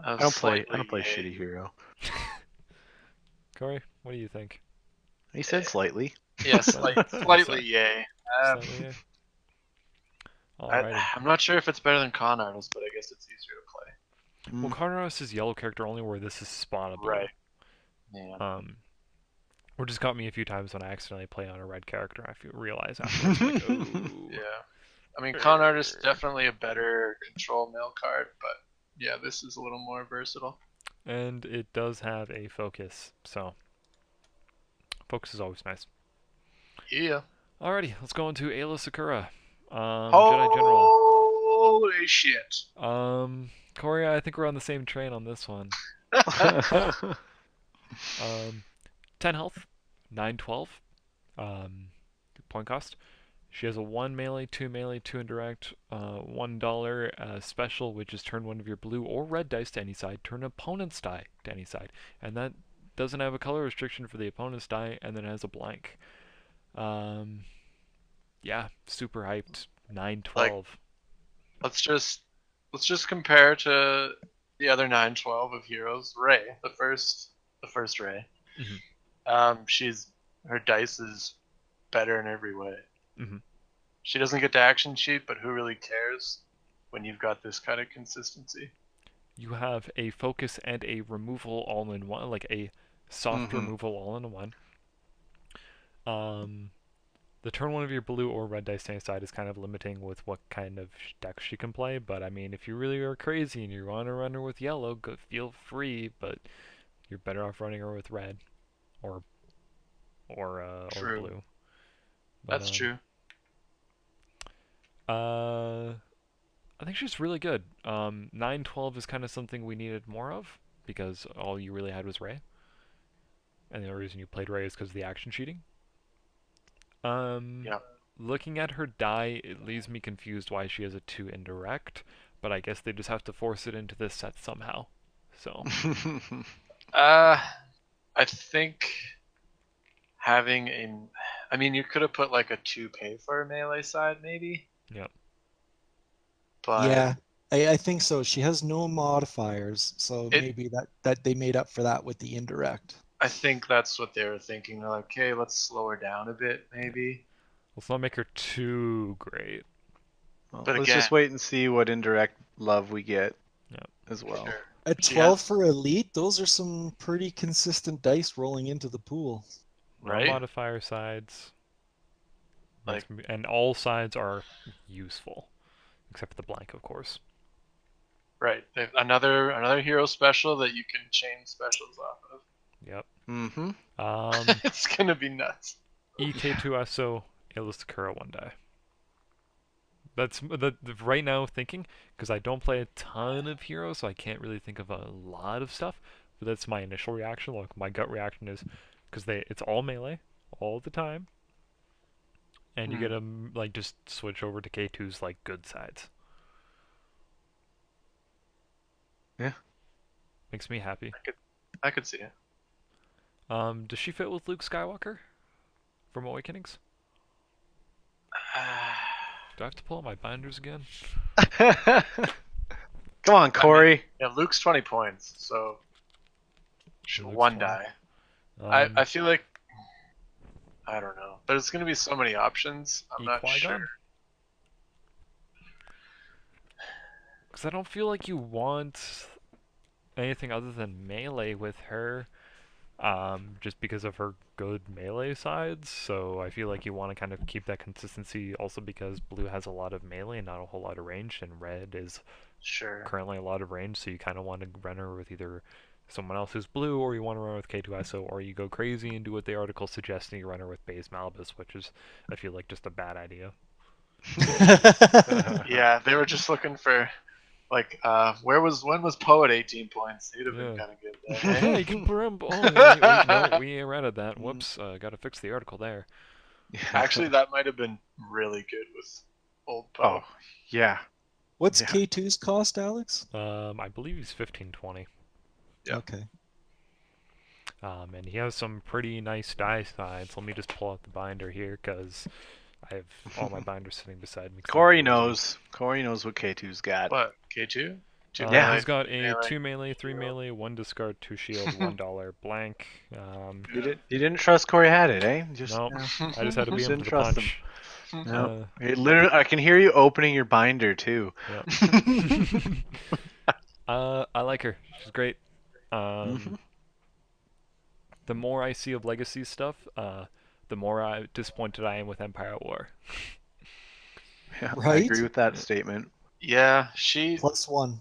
I don't play yay. shitty hero. Corey, what do you think? He said slightly. Yes, slightly yay. Slightly yay. Alrighty. I'm not sure if it's better than con artist, but I guess it's easier to play. Well, Carnaros is yellow character only where this is spawnable. Right. Yeah. Which has caught me a few times when I accidentally play on a red character. I realize afterwards, like, oh. Yeah. I mean, con artist definitely a better control mill card, but yeah, this is a little more versatile. and it does have a focus, so focus is always nice. Yeah. Alrighty, let's go into Ayla Sakura. Jedi General. Holy shit. Corey, I think we're on the same train on this one. 10 health, 912, point cost. She has a 1 melee, 2 melee, 2 indirect, $1 special, which is turn one of your blue or red dice to any side, turn opponent's die to any side. And that doesn't have a color restriction for the opponent's die, and then it has a blank. Yeah, super hyped. 912. Let's just compare to the other 912 of heroes. Ray, the first Ray. Her dice is better in every way. She doesn't get to action sheet, but who really cares when you've got this kind of consistency? You have a focus and a removal all in one, like a soft removal all in one. The turn one of your blue or red dice to any side is kind of limiting with what kind of decks she can play, but I mean, if you really are crazy and you want to run her with yellow, go feel free, but you're better off running her with red or blue. But, that's true. I think she's really good. 912 is kind of something we needed more of because all you really had was Ray, and the only reason you played Ray is because of the action cheating. Yeah. Looking at her die, it leaves me confused why she has a 2 indirect, but I guess they just have to force it into this set somehow. So. I think having I mean, you could have put like a 2 pay for a melee side, maybe. Yep. But yeah, I think so. She has no modifiers, so maybe that they made up for that with the indirect. I think that's what they were thinking. They're like, okay, let's slow her down a bit, maybe. Let's not make her too great. Well, But let's again, just wait and see what indirect love we get as well. Sure. At 12 for elite, those are some pretty consistent dice rolling into the pool. Right? No modifier sides. Like, and all sides are useful, except for the blank, of course. right. Another hero special that you can chain specials off of. Yep. It's gonna be nuts. EK2SO, Ayla Sakura 1 die. That's the right now thinking, because I don't play a ton of heroes, so I can't really think of a lot of stuff. But that's my initial reaction. Like my gut reaction is, because it's all melee all the time, and you get to like just switch over to K2's like good sides. Yeah, makes me happy. I could see it. Does she fit with Luke Skywalker from Awakenings? Do I have to pull out my binders again? Come on, Corey. Yeah, Luke's 20 points, so Luke's 1 20. die. I feel like, I don't know. There's gonna be so many options. I'm not sure. Because I don't feel like you want anything other than melee with her, just because of her good melee sides. So I feel like you want to kind of keep that consistency, also because blue has a lot of melee and not a whole lot of range, and red is currently a lot of range. So you kind of want to run her with either someone else who's blue, or you want to run with K2SO, or you go crazy and do what the article suggests and you run her with base Malbus, which is, I feel like, just a bad idea. Yeah, they were just looking for, like, when was Poe at 18 points? He'd have been kind of good there. Yeah, you can put him. No, we read that. Whoops, got to fix the article there. Actually, that might have been really good with old Poe. Oh, yeah. What's K2's cost, Alex? I believe he's 1520. Yeah. Okay. And he has some pretty nice die sides. Let me just pull out the binder here, because I have all my binders sitting beside me. Corey knows. Corey knows what K2's got. What? K2? Yeah, he's got a 2 melee, 3 melee, 1 discard, 2 shield, $1 blank. You didn't trust Corey had it, eh? Nope. I just had to be him to the punch. No. Literally, I can hear you opening your binder too. Yep. I like her. She's great. The more I see of Legacy stuff, the more disappointed I am with Empire at War. Yeah, right? I agree with that statement. Yeah, she +1.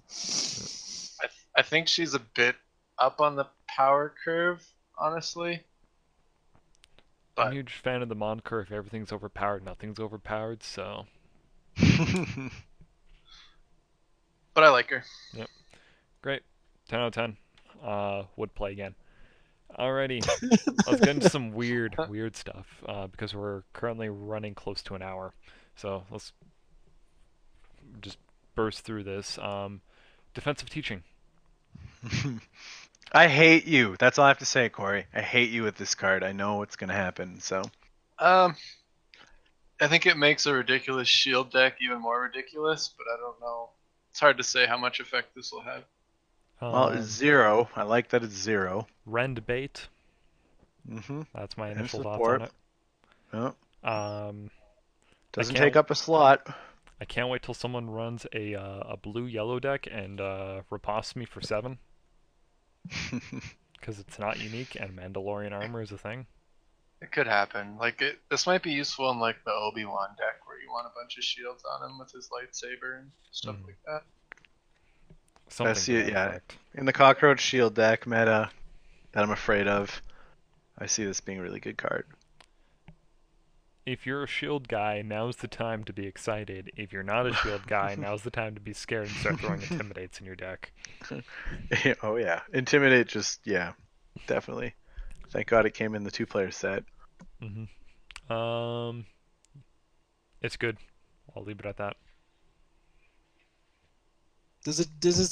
I think she's a bit up on the power curve, honestly. I'm a But huge fan of the Mon curve. Everything's overpowered, nothing's overpowered, so I like her. great. 10 out of 10. Would play again. Alrighty, let's get into some weird stuff because we're currently running close to an hour. So let's just burst through this. Defensive teaching. I hate you. That's all I have to say, Corey. I hate you with this card. I know what's gonna happen. So I think it makes a ridiculous shield deck even more ridiculous, but I don't know. It's hard to say how much effect this will have. well, it's 0. I like that it's 0. Rend bait. Mm-hmm. That's my And initial thoughts on support. it. Oh, doesn't can't- take up a slot. I can't wait till someone runs a blue-yellow deck and riposts me for 7 because it's not unique and Mandalorian armor is a thing. It could happen. Like this might be useful in like the Obi-Wan deck where you want a bunch of shields on him with his lightsaber and stuff like that. Something see to it, that yeah. effect. In the cockroach shield deck meta that I'm afraid of, I see this being a really good card. If you're a shield guy, now's the time to be excited. If you're not a shield guy, now's the time to be scared and start throwing intimidates in your deck. Oh yeah, Intimidate definitely. Thank God it came in the 2-player set. It's good. I'll leave it at that. Does it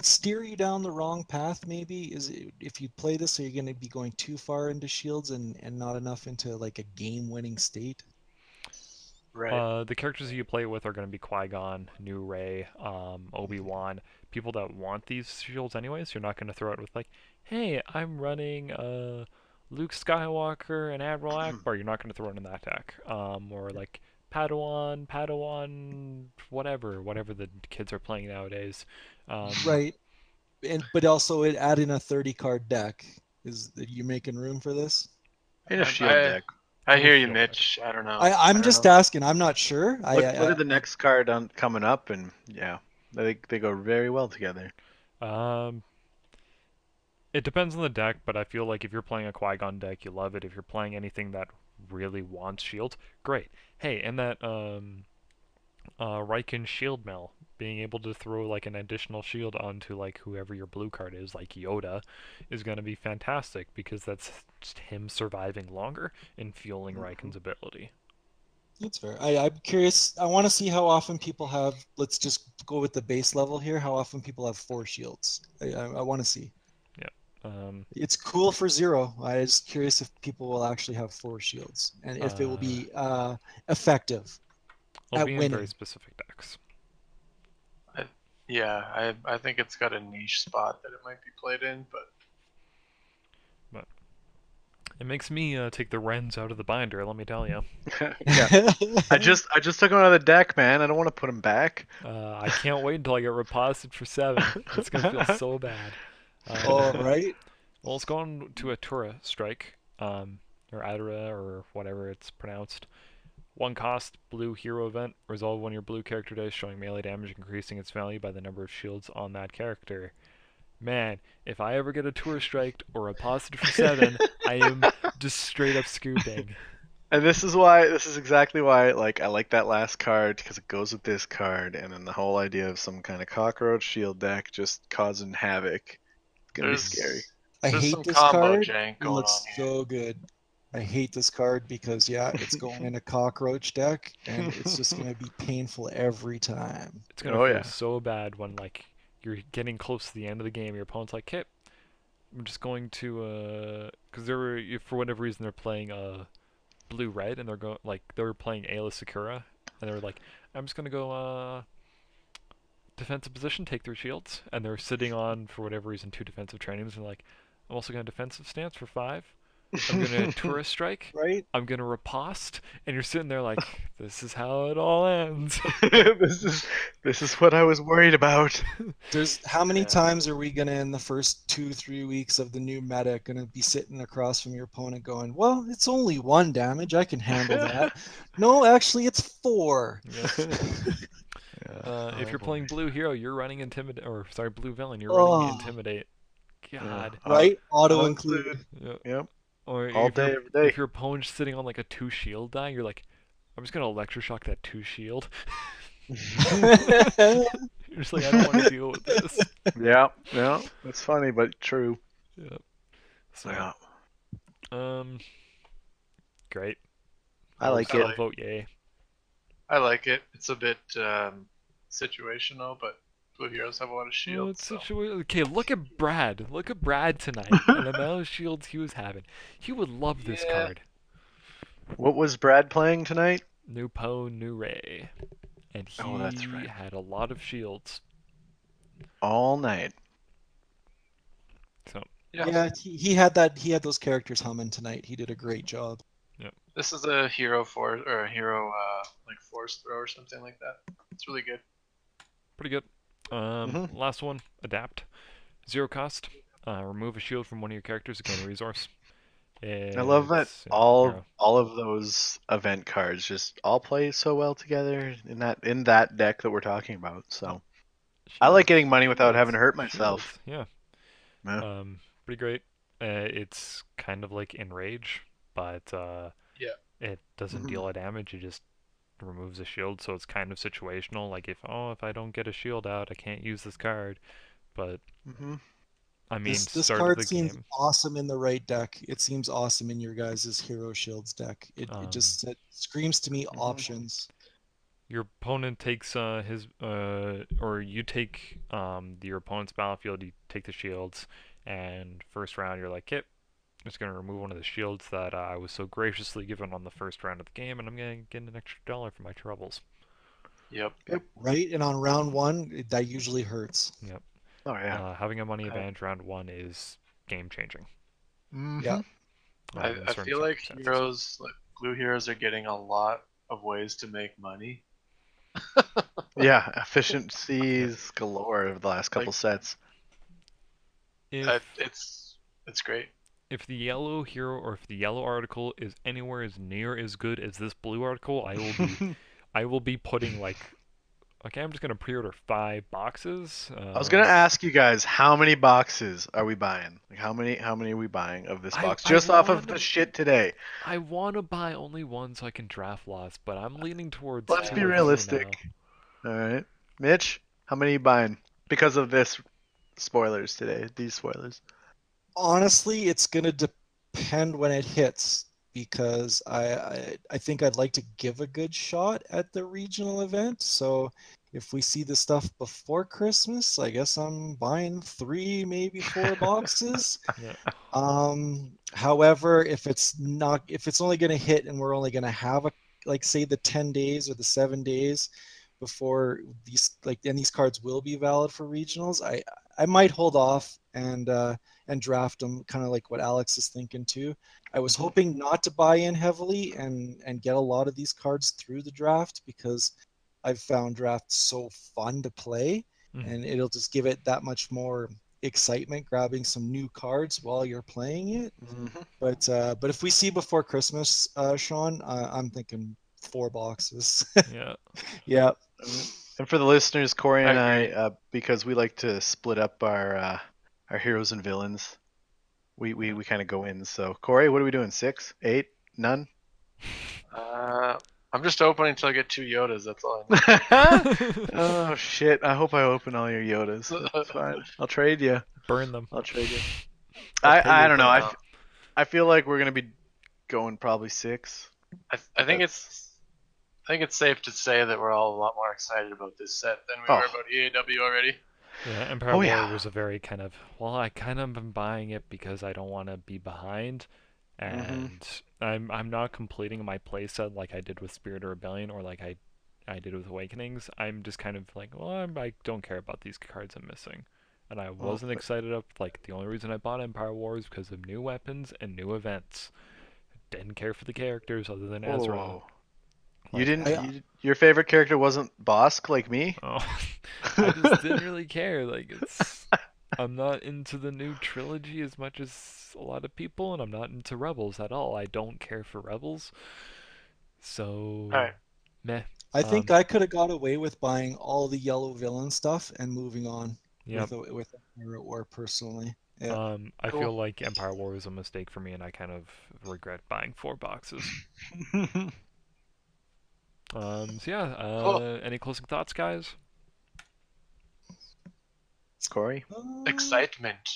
steer you down the wrong path? Maybe if you play this, are you going to be going too far into shields and not enough into like a game-winning state? Right. The characters that you play with are going to be Qui-Gon, New Rey, Obi-Wan, people that want these shields anyways. You're not going to throw it with like, hey, I'm running Luke Skywalker and Admiral Akbar. You're not going to throw it in that deck. Or like Padawan, whatever the kids are playing nowadays. Right. But also it add in a 30-card deck. Is that you making room for this? In a shield deck. I hear you, shield Mitch. I don't know. I'm just asking. I'm not sure. Look at the next card coming up, and yeah, they go very well together. It depends on the deck, but I feel like if you're playing a Qui-Gon deck, you love it. If you're playing anything that really wants shields, great. Hey, and that Riken shield mill, being able to throw like an additional shield onto like whoever your blue card is, like Yoda, is going to be fantastic because that's just him surviving longer and fueling Riken's ability. That's fair. I'm curious. I want to see how often people have. Let's just go with the base level here. How often people have 4 shields? I want to see. It's cool for 0. I was curious if people will actually have 4 shields and if it will be effective It'll at be in winning. very specific decks. I think it's got a niche spot that it might be played in, but it makes me take the Wrens out of the binder. Let me tell you. Yeah, I just took them out of the deck, man. I don't want to put them back. I can't wait until I get reposted for 7. It's gonna feel so bad. All right. Well, let's go on to a Tura strike, or Adara, or whatever it's pronounced. 1 cost, blue hero event. Resolve one of your blue character dice, showing melee damage, increasing its value by the number of shields on that character. Man, if I ever get a Tura strike or a positive for 7, I am just straight up scooping. And this is exactly why I like that last card, because it goes with this card, and then the whole idea of some kind of cockroach shield deck just causing havoc. It's gonna be scary. I there's hate some this combo card. jank It going looks on here. so good. I hate this card because it's going in a cockroach deck, and it's just going to be painful every time. It's gonna feel so bad when like you're getting close to the end of the game. Your opponent's like, "Okay, I'm just going to because for whatever reason they're playing blue red and they were playing Ayla Sakura and they were like, I'm just gonna go defensive position, take 3 shields, and they're sitting on for whatever reason 2 defensive trainings and like, I'm also gonna defensive stance for 5. I'm gonna tourist strike. Right? I'm gonna riposte, and you're sitting there like, this is how it all ends. This is what I was worried about. How many times are we gonna in the first 2-3 weeks of the new meta gonna be sitting across from your opponent going, well, it's only 1 damage, I can handle that. No, actually it's 4. If you're playing blue hero, you're running blue villain, you're running intimidate. God. Right? Auto include. include. Yeah. Yep. Or All if your day, every day. if your opponent's sitting on like a 2 shield die, you're like, I'm just gonna electroshock that 2 shield. You're just like, I don't want to deal with this. Yeah, yeah. That's funny, but true. Yeah. So, Yeah. um, great. I like I'll it. vote yay. I like it. It's a bit situational, but blue heroes have a lot of Well, shields. So. okay, look at Brad. Look at Brad tonight. And the amount of shields he was having. He would love this Yeah. card. What was Brad playing tonight? New Po, new Ray. And Oh, that's he right. had a lot of shields. All night. So, Yeah, he had that. He had those characters humming tonight. He did a great job. This is a hero force or a hero like force throw or something like that. It's really good. pretty good. Last one, adapt. 0 cost. Remove a shield from one of your characters to gain a resource. I love that It's, all of those event cards just all play so well together in that deck that we're talking about. So I like getting money without having to hurt myself. Shields, yeah. Yeah. Pretty great. It's kind of like Enrage, but it doesn't deal a damage. It just removes a shield, so it's kind of situational. Like if I don't get a shield out, I can't use this card. But I mean, This start card of the seems game. awesome in the right deck. It seems awesome in your guys' Hero Shields deck. It screams to me options. Your opponent takes his or you take your opponent's battlefield. You take the shields, and first round you're like, "Yep, I'm just gonna remove one of the shields that I was so graciously given on the first round of the game, and I'm gonna get an extra $1 for my troubles." Yep. Right? And on round one, that usually hurts. Yep. Oh yeah. Having a money advantage round one is game changing. Yeah. I feel like heroes, like blue heroes, are getting a lot of ways to make money. Yeah, efficiencies galore over the last couple Like- sets. It's great. If the yellow hero or if the yellow article is anywhere as near as good as this blue article, I will be putting like, okay, I'm just gonna pre-order 5 boxes. I was gonna ask you guys, how many boxes are we buying? Like how many are we buying of this box? Just off of the shit today. I want to buy only one so I can draft lots, but I'm leaning towards. Let's 2 be or 3 realistic. now. All right, Mitch, how many are you buying because of this spoilers today? These spoilers. Honestly, it's gonna depend when it hits because I think I'd like to give a good shot at the regional event. So if we see the stuff before Christmas, I guess I'm buying 3, maybe 4 boxes. Yeah. However, if it's only going to hit and we're only going to have say the 10 days or the 7 days before these cards will be valid for regionals, I might hold off and draft them, kind of like what Alex is thinking too. I was hoping not to buy in heavily and get a lot of these cards through the draft because I've found drafts so fun to play, and it'll just give it that much more excitement grabbing some new cards while you're playing it. But if we see before Christmas, Sean, I'm thinking 4 boxes. Yeah. Yeah. And for the listeners, Corey and I agree. I, because we like to split up our heroes and villains, we kind of go in. So Corey, what are we doing? 6, 8, none? I'm just opening until I get 2 Yodas. That's all I need. Oh shit! I hope I open all your Yodas. That's fine. I'll trade you. Burn them. I'll trade you. I'll pay I you don't know. back. I feel like we're gonna be going probably 6. I think it's safe to say that we're all a lot more excited about this set than we were about EAW already. Yeah, Empire War was a very kind of, I kind of am buying it because I don't want to be behind, and I'm not completing my playset like I did with Spirit of Rebellion or like I did with Awakenings. I'm just kind of like, I don't care about these cards I'm missing. And I wasn't excited up, like, the only reason I bought Empire War is because of new weapons and new events. Didn't care for the characters other than Ezra. You didn't. Your favorite character wasn't Bosk like me. Oh, I just didn't really care. Like I'm not into the new trilogy as much as a lot of people, and I'm not into Rebels at all. I don't care for Rebels. So, meh. I think I could have got away with buying all the yellow villain stuff and moving on with Empire War personally. Yeah. I Cool. feel like Empire War was a mistake for me, and I kind of regret buying 4 boxes. So yeah, Cool. any closing thoughts, guys? Corey? Excitement.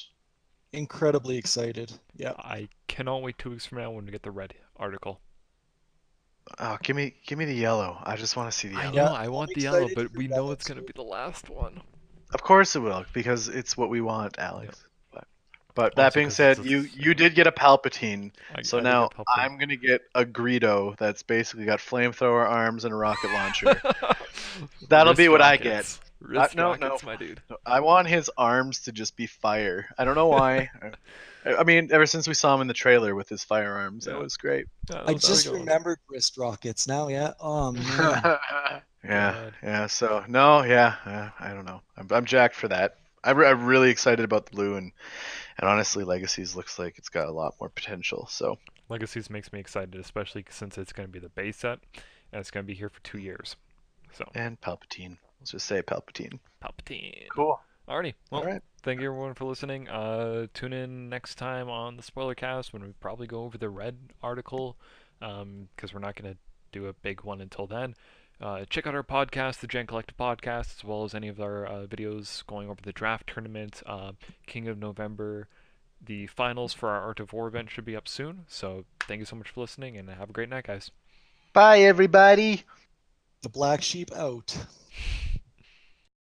Incredibly excited. Yeah. I cannot wait 2 weeks from now when we get the red article. Oh, give me the yellow. I just want to see the I yellow. know, Yeah, I want I'm the yellow, excited but for we know yellow it's gonna too. be the last one. Of course it will, because it's what we want, Alex. But that Also, being because it's said, you did get a Palpatine, so I did now get Palpatine. I'm gonna get a Greedo that's basically got flamethrower arms and a rocket launcher. That'll be Wrist what I get. rockets. Wrist No, rockets, my dude. I want his arms to just be fire. I don't know why. I mean, ever since we saw him in the trailer with his firearms, that Yeah. was great. Yeah, I that was a just good one. remembered wrist rockets now. Yeah. Oh man. Yeah, God. yeah. So no, yeah. I don't know. I'm jacked for that. I'm really excited about the blue, and honestly, Legacies looks like it's got a lot more potential. So Legacies makes me excited, especially since it's going to be the base set, and it's going to be here for 2 years. So, and Palpatine. Let's just say Palpatine. Palpatine. Cool. Alrighty. Well, All right. thank you everyone for listening. Tune in next time on the Spoilercast when we probably go over the red article, because we're not going to do a big one until then. Check out our podcast, the Jank Collective Podcast, as well as any of our videos going over the draft tournament, King of November. The finals for our Art of War event should be up soon. So thank you so much for listening, and have a great night, guys. Bye, everybody. The black sheep out.